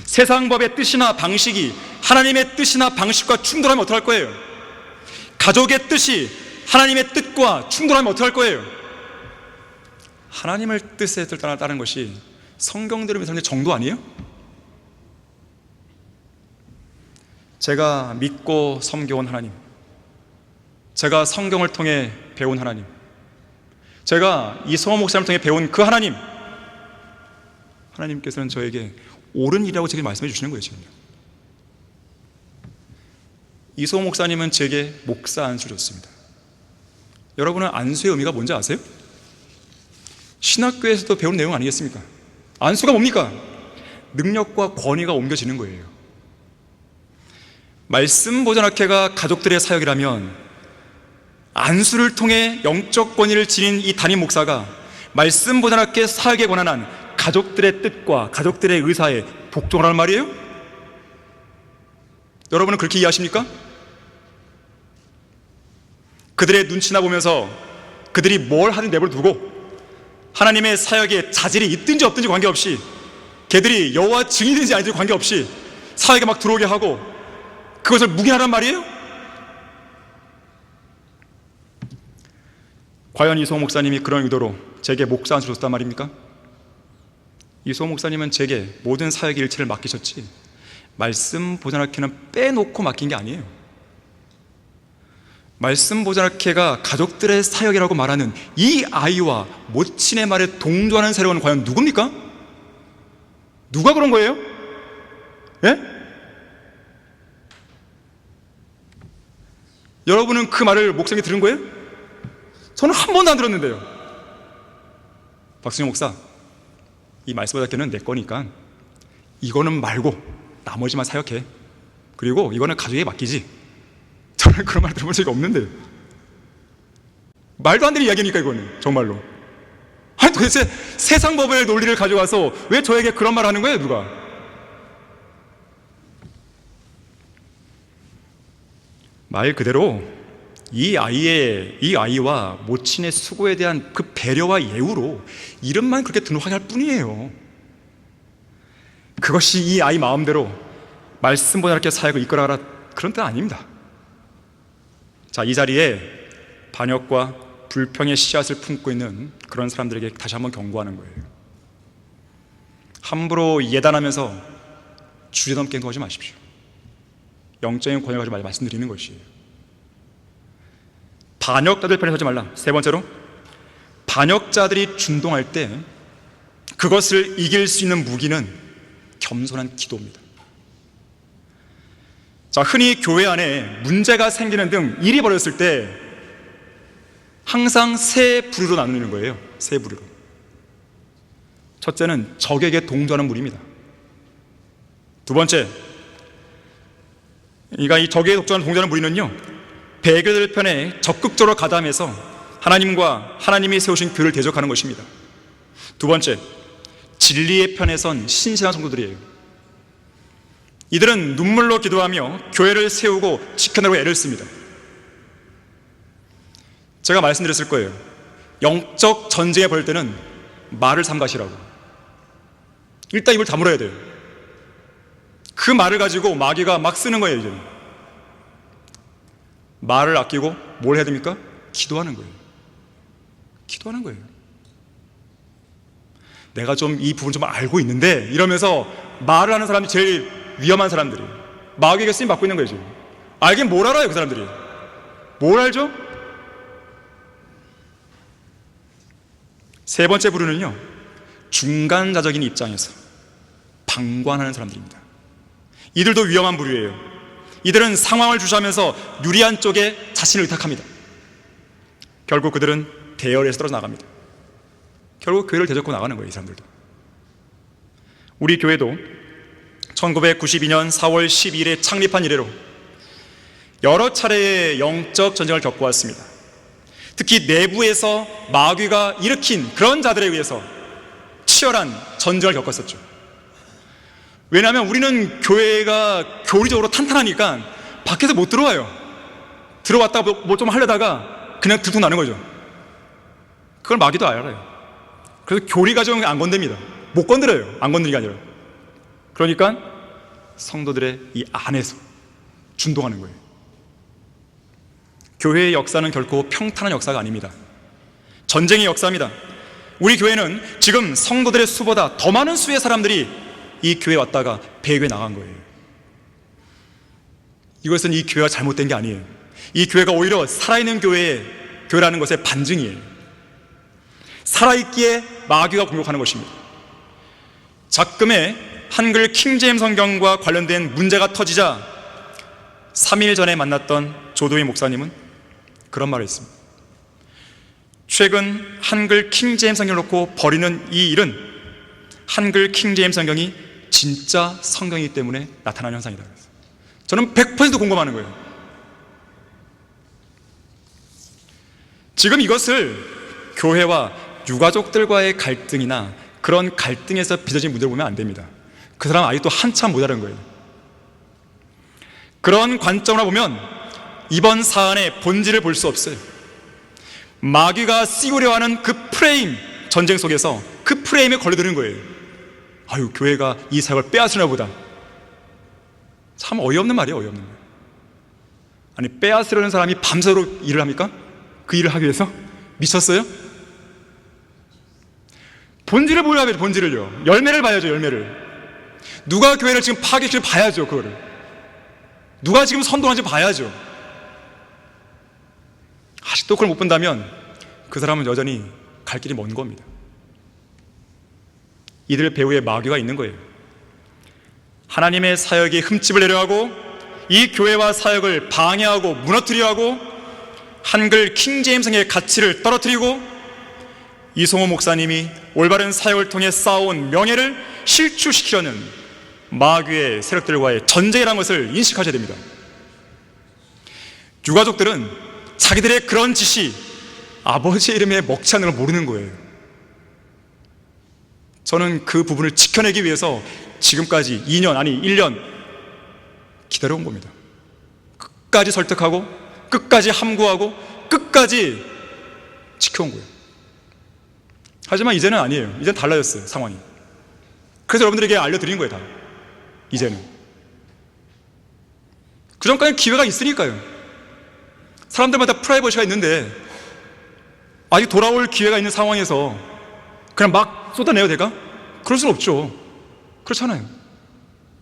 세상 법의 뜻이나 방식이 하나님의 뜻이나 방식과 충돌하면 어떡할 거예요? 가족의 뜻이 하나님의 뜻과 충돌하면 어떡할 거예요? 하나님의 뜻에 따르는 것이 성경대로 믿는 정도 아니에요? 제가 믿고 섬겨온 하나님, 제가 성경을 통해 배운 하나님, 제가 이소호 목사님을 통해 배운 그 하나님, 하나님께서는 저에게 옳은 일이라고 제게 말씀해 주시는 거예요. 지금 이소호 목사님은 제게 목사 안수를 줬습니다. 여러분은 안수의 의미가 뭔지 아세요? 신학교에서도 배운 내용 아니겠습니까? 안수가 뭡니까? 능력과 권위가 옮겨지는 거예요. 말씀 보존학회가 가족들의 사역이라면 안수를 통해 영적 권위를 지닌 이 담임 목사가 말씀 보존학회 사역에 관한 가족들의 뜻과 가족들의 의사에 복종하라는 말이에요? 여러분은 그렇게 이해하십니까? 그들의 눈치나 보면서 그들이 뭘 하든 내버려 두고 하나님의 사역에 자질이 있든지 없든지 관계없이 걔들이 여호와 증인인지 아닌지 관계없이 사역에 막 들어오게 하고 그것을 묵인하란 말이에요? 과연 이소호 목사님이 그런 의도로 제게 목사 안수를 줬단 말입니까? 이소호 목사님은 제게 모든 사역의 일체를 맡기셨지 말씀 보존학회는 빼놓고 맡긴 게 아니에요. 말씀 보존학회가 가족들의 사역이라고 말하는 이 아이와 모친의 말에 동조하는 세력은 과연 누굽니까? 누가 그런 거예요? 예? 여러분은 그 말을 목사님이 들은 거예요? 저는 한 번도 안 들었는데요. 박승영 목사, 이 말씀 보존학회는 내 거니까 이거는 말고 나머지만 사역해. 그리고 이거는 가족에게 맡기지. 저는 그런 말 들어본 적이 없는데요. 말도 안 되는 이야기니까 이거는 정말로. 아니 도대체 세상 법의 논리를 가져와서 왜 저에게 그런 말 하는 거예요? 누가? 말 그대로 이 아이와 모친의 수고에 대한 그 배려와 예우로 이름만 그렇게 등록하게 할 뿐이에요. 그것이 이 아이 마음대로 말씀보다 이렇게 사역을 이끌어가라 그런 뜻은 아닙니다. 자, 이 자리에 반역과 불평의 씨앗을 품고 있는 그런 사람들에게 다시 한번 경고하는 거예요. 함부로 예단하면서 주제넘게 행동하지 마십시오. 영적인 권위를 가지고 말씀드리는 것이에요. 반역자들 편에 서지 말라. 세 번째로, 반역자들이 준동할 때 그것을 이길 수 있는 무기는 겸손한 기도입니다. 자, 흔히 교회 안에 문제가 생기는 등 일이 벌어졌을 때 항상 세 부류로 나누는 거예요. 세 부류로. 첫째는 적에게 동조하는 무리입니다. 두 번째, 그러니까 이 적에게 동조하는 무리는요, 배교들 편에 적극적으로 가담해서 하나님과 하나님이 세우신 교회를 대적하는 것입니다. 두 번째, 진리의 편에 선 신실한 성도들이에요. 이들은 눈물로 기도하며 교회를 세우고 지켜내려고 애를 씁니다. 제가 말씀드렸을 거예요. 영적 전쟁에 벌 때는 말을 삼가시라고. 일단 입을 다물어야 돼요. 그 말을 가지고 마귀가 막 쓰는 거예요. 이제 말을 아끼고 뭘 해야 됩니까? 기도하는 거예요. 기도하는 거예요. 내가 좀 이 부분 좀 알고 있는데 이러면서 말을 하는 사람이 제일 위험한 사람들이에요. 마귀에게 쓰임 받고 있는 거예요. 지금 알긴 뭘 알아요? 그 사람들이 뭘 알죠? 세 번째 부류는요, 중간자적인 입장에서 방관하는 사람들입니다. 이들도 위험한 부류예요. 이들은 상황을 주시하면서 유리한 쪽에 자신을 의탁합니다. 결국 그들은 대열에서 떨어져 나갑니다. 결국 교회를 대적고 나가는 거예요, 이 사람들도. 우리 교회도 1992년 4월 12일에 창립한 이래로 여러 차례의 영적 전쟁을 겪어왔습니다. 특히 내부에서 마귀가 일으킨 그런 자들에 의해서 치열한 전쟁을 겪었었죠. 왜냐하면 우리는 교회가 교리적으로 탄탄하니까 밖에서 못 들어와요. 들어왔다가 뭐 좀 하려다가 그냥 들통나는 거죠. 그걸 마귀도 알아요. 그래서 교리 가정은 안 건듭니다. 못 건드려요. 안 건드리는 게 아니라. 그러니까 성도들의 이 안에서 준동하는 거예요. 교회의 역사는 결코 평탄한 역사가 아닙니다. 전쟁의 역사입니다. 우리 교회는 지금 성도들의 수보다 더 많은 수의 사람들이 이 교회에 왔다가 배교에 나간 거예요. 이것은 이 교회가 잘못된 게 아니에요. 이 교회가 오히려 살아있는 교회라는 것의 반증이에요. 살아있기에 마귀가 공격하는 것입니다. 작금의 한글 킹제임스 성경과 관련된 문제가 터지자 3일 전에 만났던 조도희 목사님은 그런 말을 했습니다. 최근 한글 킹제임스 성경을 놓고 벌이는 이 일은 한글 킹제임스 성경이 진짜 성경이기 때문에 나타나는 현상이다. 저는 100% 공감하는 거예요. 지금 이것을 교회와 유가족들과의 갈등이나 그런 갈등에서 빚어진 문제를 보면 안 됩니다. 그 사람 아직도 한참 모자란 거예요. 그런 관점으로 보면 이번 사안의 본질을 볼 수 없어요. 마귀가 씌우려 하는 그 프레임, 전쟁 속에서 그 프레임에 걸려드는 거예요. 아유, 교회가 이 사역을 빼앗으나 보다. 참 어이없는 말이에요, 어이없는 말. 아니, 빼앗으려는 사람이 밤새도록 일을 합니까? 그 일을 하기 위해서? 미쳤어요? 본질을 보여야 돼요, 본질을요. 열매를 봐야죠, 열매를. 누가 교회를 지금 파괴시키는지 봐야죠, 그거를. 누가 지금 선동하는지 봐야죠. 아직도 그걸 못 본다면 그 사람은 여전히 갈 길이 먼 겁니다. 이들 배후에 마귀가 있는 거예요. 하나님의 사역에 흠집을 내려하고 이 교회와 사역을 방해하고 무너뜨려 하고 한글 킹제임스의 가치를 떨어뜨리고 이송호 목사님이 올바른 사역을 통해 쌓아온 명예를 실추시키려는 마귀의 세력들과의 전쟁이라는 것을 인식하셔야 됩니다. 유가족들은 자기들의 그런 짓이 아버지의 이름에 먹지 않는 걸 모르는 거예요. 저는 그 부분을 지켜내기 위해서 지금까지 2년 아니 1년 기다려온 겁니다. 끝까지 설득하고 끝까지 함구하고 끝까지 지켜온 거예요. 하지만 이제는 아니에요. 이제는 달라졌어요, 상황이. 그래서 여러분들에게 알려드린 거예요, 다. 이제는. 그전까지는 기회가 있으니까요. 사람들마다 프라이버시가 있는데 아직 돌아올 기회가 있는 상황에서 그냥 막 쏟아내야 될까? 그럴 수는 없죠. 그렇잖아요.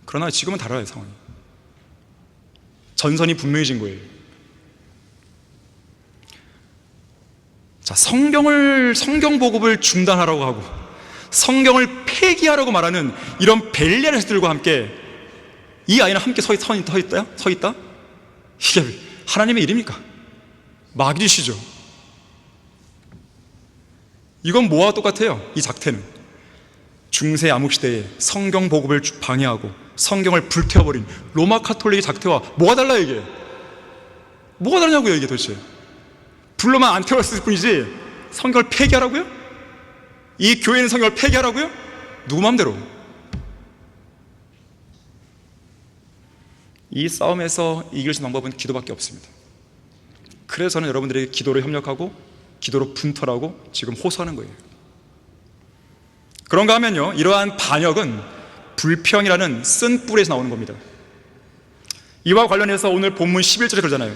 그러나 지금은 달라요, 상황이. 전선이 분명해진 거예요. 자, 성경 보급을 중단하라고 하고 성경을 폐기하라고 말하는 이런 벨리알들과 함께 이 아이는 함께 서 있다? 이게 하나님의 일입니까? 마귀시죠. 이건 뭐와 똑같아요? 이 작태는 중세 암흑시대에 성경 보급을 방해하고 성경을 불태워버린 로마 카톨릭의 작태와 뭐가 달라요, 이게? 뭐가 다르냐고요, 이게 도대체? 불로만 안 태웠을 뿐이지 성경을 폐기하라고요? 이 교회는 성경을 폐기하라고요? 누구 마음대로. 이 싸움에서 이길 수 있는 방법은 기도밖에 없습니다. 그래서 저는 여러분들에게 기도로 협력하고 기도로 분투하라고 지금 호소하는 거예요. 그런가 하면요, 이러한 반역은 불평이라는 쓴 뿔에서 나오는 겁니다. 이와 관련해서 오늘 본문 11절에 그러잖아요.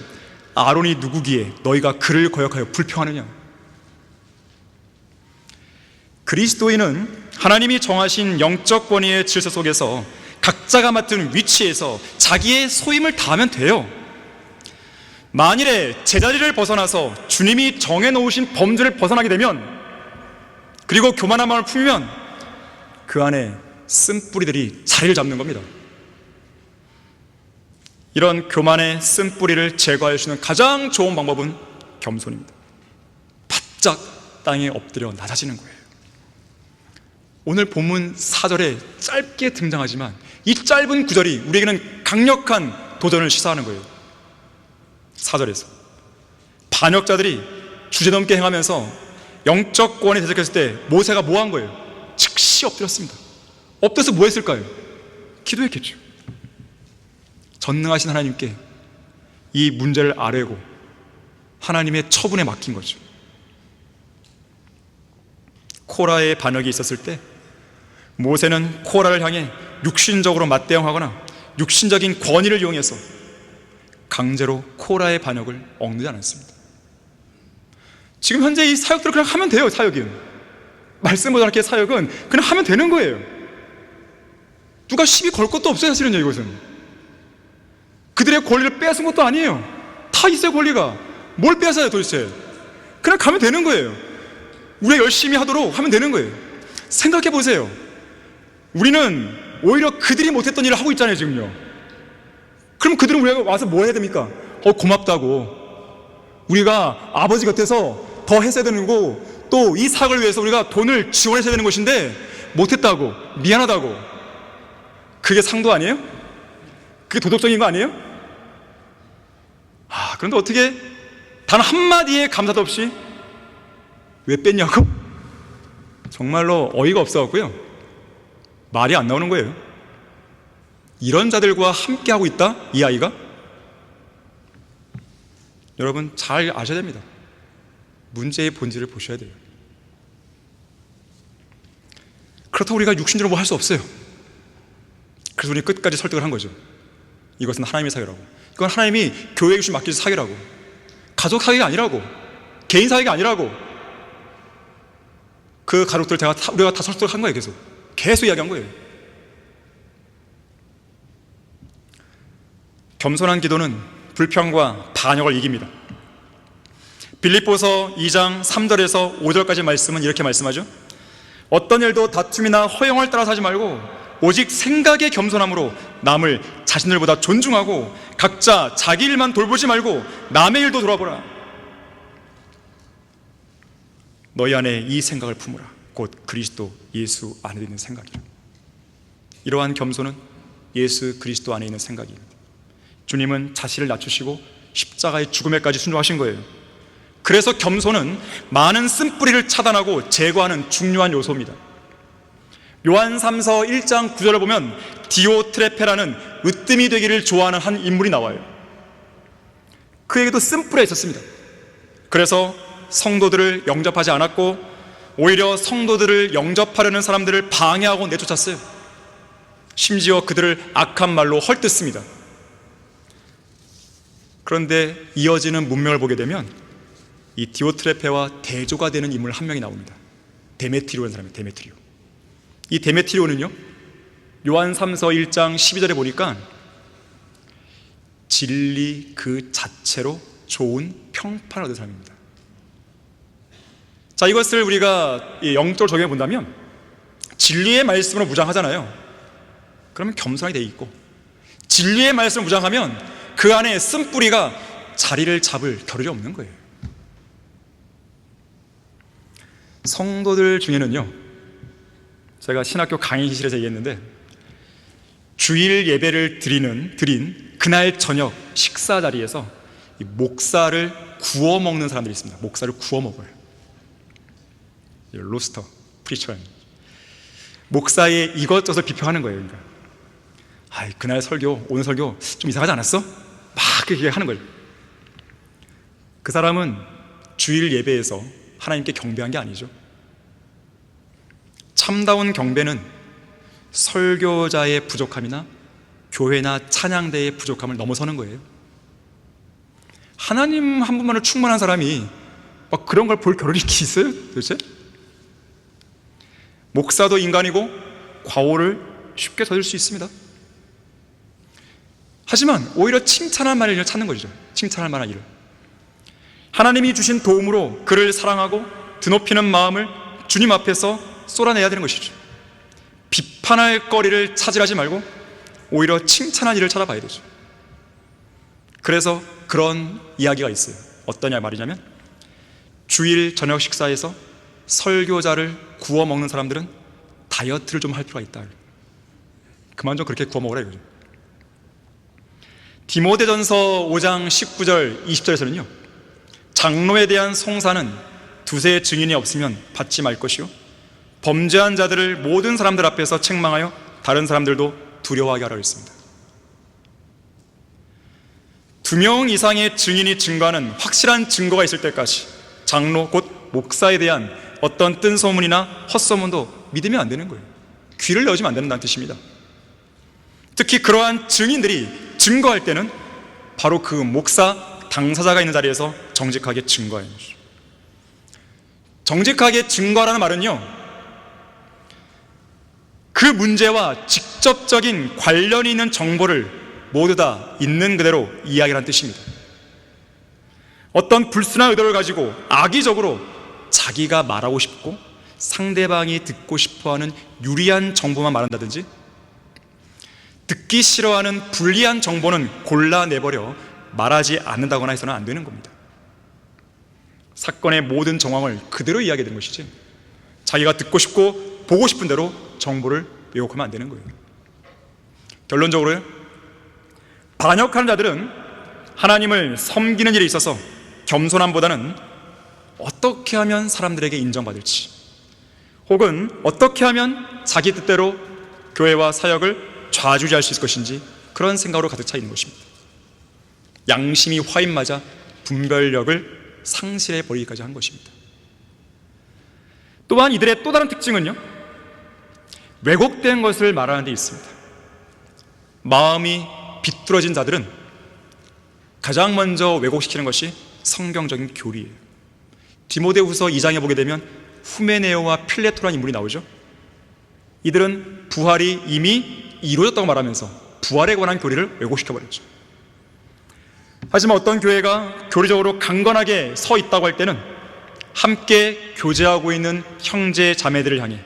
아론이 누구기에 너희가 그를 거역하여 불평하느냐. 그리스도인은 하나님이 정하신 영적 권위의 질서 속에서 각자가 맡은 위치에서 자기의 소임을 다하면 돼요. 만일에 제자리를 벗어나서 주님이 정해놓으신 범주를 벗어나게 되면 그리고 교만한 마음을 품으면 그 안에 쓴뿌리들이 자리를 잡는 겁니다. 이런 교만의 쓴뿌리를 제거할 수 있는 가장 좋은 방법은 겸손입니다. 바짝 땅에 엎드려 낮아지는 거예요. 오늘 본문 4절에 짧게 등장하지만 이 짧은 구절이 우리에게는 강력한 도전을 시사하는 거예요. 4절에서 반역자들이 주제넘게 행하면서 영적 구원이 대적했을 때 모세가 뭐 한 거예요? 즉시 엎드렸습니다. 엎드려서 뭐 했을까요? 기도했겠죠. 전능하신 하나님께 이 문제를 아뢰고 하나님의 처분에 맡긴 거죠. 코라의 반역이 있었을 때 모세는 코라를 향해 육신적으로 맞대응하거나 육신적인 권위를 이용해서 강제로 코라의 반역을 억누르지 않았습니다. 지금 현재 이 사역들을 그냥 하면 돼요. 사역은 말씀보다 이렇게 사역은 그냥 하면 되는 거예요. 누가 시비 걸 것도 없어요. 사실은요. 이것은 그들의 권리를 빼앗은 것도 아니에요. 다 있어요. 권리가. 뭘 빼앗아요 도대체. 그냥 가면 되는 거예요. 우리가 열심히 하도록 하면 되는 거예요. 생각해 보세요. 우리는 오히려 그들이 못했던 일을 하고 있잖아요 지금요. 그럼 그들은 우리가 와서 뭐 해야 됩니까? 고맙다고, 우리가 아버지 곁에서 더 했어야 되는 거고, 또 이 사역을 위해서 우리가 돈을 지원했어야 되는 것인데 못했다고, 미안하다고. 그게 상도 아니에요? 그게 도덕적인 거 아니에요? 그런데 어떻게 단 한마디의 감사도 없이 왜 뺐냐고? 정말로 어이가 없어갖고요, 말이 안 나오는 거예요. 이런 자들과 함께하고 있다? 이 아이가? 여러분 잘 아셔야 됩니다. 문제의 본질을 보셔야 돼요. 그렇다고 우리가 육신적으로 뭐 할 수 없어요. 그래서 우리 끝까지 설득을 한 거죠. 이것은 하나님의 사역이라고. 이건 하나님이 교회에 주신 맡길 사역이라고. 가족 사역이 아니라고. 개인 사역이 아니라고. 그 가족들 우리가 다 설득을 한 거예요. 계속 이야기한 거예요. 겸손한 기도는 불평과 반역을 이깁니다. 빌립보서 2장 3절에서 5절까지 말씀은 이렇게 말씀하죠. 어떤 일도 다툼이나 허영을 따라서 하지 말고 오직 생각의 겸손함으로 남을 자신들보다 존중하고 각자 자기 일만 돌보지 말고 남의 일도 돌아보라. 너희 안에 이 생각을 품으라. 곧 그리스도 예수 안에 있는 생각이라. 이러한 겸손은 예수 그리스도 안에 있는 생각입니다. 주님은 자신을 낮추시고 십자가의 죽음에까지 순종하신 거예요. 그래서 겸손은 많은 쓴뿌리를 차단하고 제거하는 중요한 요소입니다. 요한 3서 1장 9절을 보면 디오트레페라는 으뜸이 되기를 좋아하는 한 인물이 나와요. 그에게도 쓴뿌리가 있었습니다. 그래서 성도들을 영접하지 않았고 오히려 성도들을 영접하려는 사람들을 방해하고 내쫓았어요. 심지어 그들을 악한 말로 헐뜯습니다. 그런데 이어지는 문명을 보게 되면 이 디오트레페와 대조가 되는 인물 한 명이 나옵니다. 데메트리오라는 사람이에요. 데메트리오. 이 데메트리오는요, 요한 3서 1장 12절에 보니까 진리 그 자체로 좋은 평판을 얻은 사람입니다. 자, 이것을 우리가 영적으로 적용해 본다면 진리의 말씀으로 무장하잖아요. 그러면 겸손하게 돼 있고, 진리의 말씀을 무장하면 그 안에 쓴뿌리가 자리를 잡을 겨를이 없는 거예요. 성도들 중에는요, 제가 신학교 강의실에서 얘기했는데 주일 예배를 드린 그날 저녁 식사 자리에서 이 목살을 구워 먹는 사람들이 있습니다. 목살을 구워 먹어요. 로스터, 프리처. 목사의 이것저것 비평하는 거예요. 그러니까 그날 설교, 오늘 설교 좀 이상하지 않았어? 막 그렇게 하는 거예요. 그 사람은 주일 예배에서 하나님께 경배한 게 아니죠. 참다운 경배는 설교자의 부족함이나 교회나 찬양대의 부족함을 넘어서는 거예요. 하나님 한 분만으로 충만한 사람이 막 그런 걸 볼 겨를이 있어요? 도대체? 목사도 인간이고 과오를 쉽게 저질 수 있습니다. 하지만 오히려 칭찬할 만한 일을 찾는 거죠. 칭찬할 만한 일을. 하나님이 주신 도움으로 그를 사랑하고 드높이는 마음을 주님 앞에서 쏟아내야 되는 것이죠. 비판할 거리를 찾으라지 말고 오히려 칭찬할 일을 찾아봐야 되죠. 그래서 그런 이야기가 있어요. 어떤 말이냐면, 주일 저녁 식사에서 설교자를 구워 먹는 사람들은 다이어트를 좀 할 필요가 있다. 그만 좀 그렇게 구워 먹으라 이거죠. 디모데전서 5장 19절 20절에서는요, 장로에 대한 송사는 두세 증인이 없으면 받지 말 것이요, 범죄한 자들을 모든 사람들 앞에서 책망하여 다른 사람들도 두려워하게 하라고 했습니다. 2명 이상의 증인이 증거하는 확실한 증거가 있을 때까지 장로 곧 목사에 대한 어떤 뜬소문이나 헛소문도 믿으면 안 되는 거예요. 귀를 열어주면 안 된다는 뜻입니다. 특히 그러한 증인들이 증거할 때는 바로 그 목사 당사자가 있는 자리에서 정직하게 증거해야 합니다. 정직하게 증거하라는 말은요, 그 문제와 직접적인 관련이 있는 정보를 모두 다 있는 그대로 이야기하는 뜻입니다. 어떤 불순한 의도를 가지고 악의적으로 자기가 말하고 싶고 상대방이 듣고 싶어하는 유리한 정보만 말한다든지, 듣기 싫어하는 불리한 정보는 골라내버려 말하지 않는다거나 해서는 안 되는 겁니다. 사건의 모든 정황을 그대로 이야기하는 것이지, 자기가 듣고 싶고 보고 싶은 대로 정보를 왜곡하면 안 되는 거예요. 결론적으로요, 반역하는 자들은 하나님을 섬기는 일에 있어서 겸손함보다는 어떻게 하면 사람들에게 인정받을지, 혹은 어떻게 하면 자기 뜻대로 교회와 사역을 좌지우지할 수 있을 것인지, 그런 생각으로 가득 차 있는 것입니다. 양심이 화인맞아 분별력을 상실해 버리기까지 한 것입니다. 또한 이들의 또 다른 특징은요, 왜곡된 것을 말하는 데 있습니다. 마음이 비뚤어진 자들은 가장 먼저 왜곡시키는 것이 성경적인 교리예요. 디모데후서 2장에 보게 되면 후메네오와 필레토라는 인물이 나오죠. 이들은 부활이 이미 이루어졌다고 말하면서 부활에 관한 교리를 왜곡시켜버렸죠. 하지만 어떤 교회가 교리적으로 강건하게 서 있다고 할 때는 함께 교제하고 있는 형제 자매들을 향해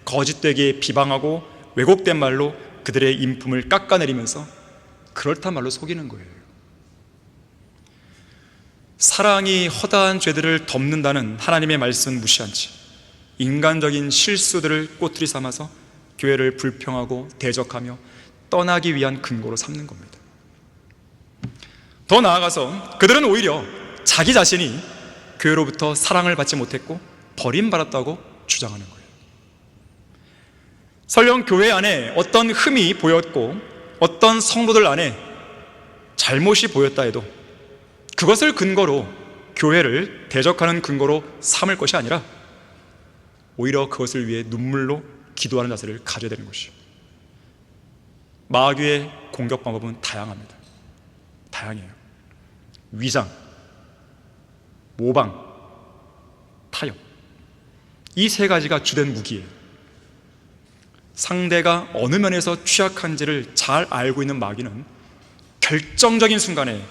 거짓되게 비방하고 왜곡된 말로 그들의 인품을 깎아내리면서 그렇단 말로 속이는 거예요. 사랑이 허다한 죄들을 덮는다는 하나님의 말씀 무시한 채 인간적인 실수들을 꼬투리 삼아서 교회를 불평하고 대적하며 떠나기 위한 근거로 삼는 겁니다. 더 나아가서 그들은 오히려 자기 자신이 교회로부터 사랑을 받지 못했고 버림받았다고 주장하는 거예요. 설령 교회 안에 어떤 흠이 보였고 어떤 성도들 안에 잘못이 보였다 해도 그것을 근거로 교회를 대적하는 근거로 삼을 것이 아니라 오히려 그것을 위해 눈물로 기도하는 자세를 가져야 되는 것이죠. 마귀의 공격 방법은 다양합니다. 다양해요. 위장, 모방, 타협, 이 세 가지가 주된 무기예요. 상대가 어느 면에서 취약한지를 잘 알고 있는 마귀는 결정적인 순간에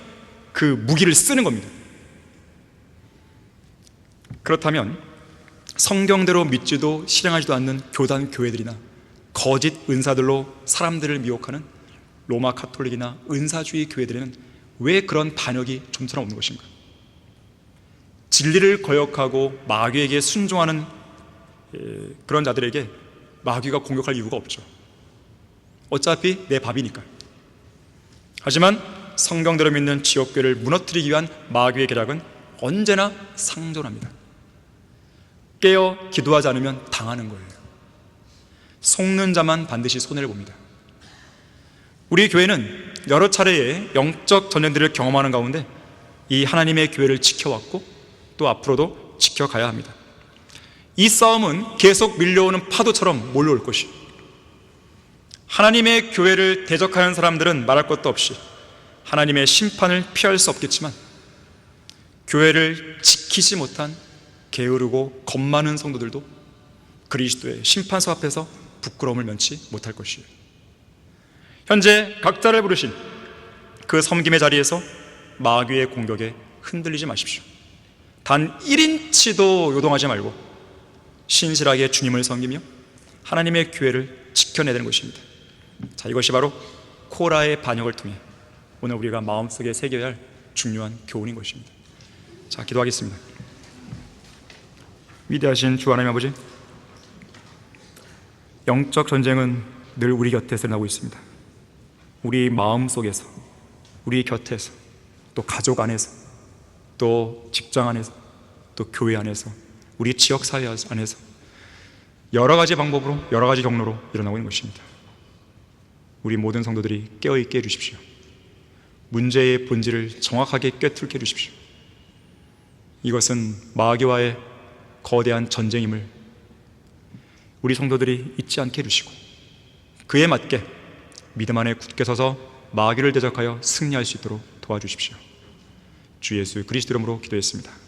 그 무기를 쓰는 겁니다. 그렇다면 성경대로 믿지도 실행하지도 않는 교단 교회들이나 거짓 은사들로 사람들을 미혹하는 로마 카톨릭이나 은사주의 교회들에는 왜 그런 반역이 좀처럼 없는 것인가? 진리를 거역하고 마귀에게 순종하는 그런 자들에게 마귀가 공격할 이유가 없죠. 어차피 내 밥이니까. 하지만 성경대로 믿는 지역교회를 무너뜨리기 위한 마귀의 계략은 언제나 상존합니다. 깨어 기도하지 않으면 당하는 거예요. 속는 자만 반드시 손해를 봅니다. 우리 교회는 여러 차례의 영적 전쟁들을 경험하는 가운데 이 하나님의 교회를 지켜왔고 또 앞으로도 지켜가야 합니다. 이 싸움은 계속 밀려오는 파도처럼 몰려올 것이에요. 하나님의 교회를 대적하는 사람들은 말할 것도 없이 하나님의 심판을 피할 수 없겠지만 교회를 지키지 못한 게으르고 겁 많은 성도들도 그리스도의 심판서 앞에서 부끄러움을 면치 못할 것이에요. 현재 각자를 부르신 그 섬김의 자리에서 마귀의 공격에 흔들리지 마십시오. 단 1인치도 요동하지 말고 신실하게 주님을 섬기며 하나님의 교회를 지켜내야 되는 것입니다. 자, 이것이 바로 코라의 반역을 통해 오늘 우리가 마음속에 새겨야 할 중요한 교훈인 것입니다. 자, 기도하겠습니다. 위대하신 주 하나님 아버지, 영적 전쟁은 늘 우리 곁에서 일어나고 있습니다. 우리 마음속에서, 우리 곁에서, 또 가족 안에서, 또 직장 안에서, 또 교회 안에서, 우리 지역사회 안에서 여러 가지 방법으로, 여러 가지 경로로 일어나고 있는 것입니다. 우리 모든 성도들이 깨어있게 해주십시오. 문제의 본질을 정확하게 꿰뚫게 해주십시오. 이것은 마귀와의 거대한 전쟁임을 우리 성도들이 잊지 않게 해주시고 그에 맞게 믿음 안에 굳게 서서 마귀를 대적하여 승리할 수 있도록 도와주십시오. 주 예수 그리스도 이름으로 기도했습니다.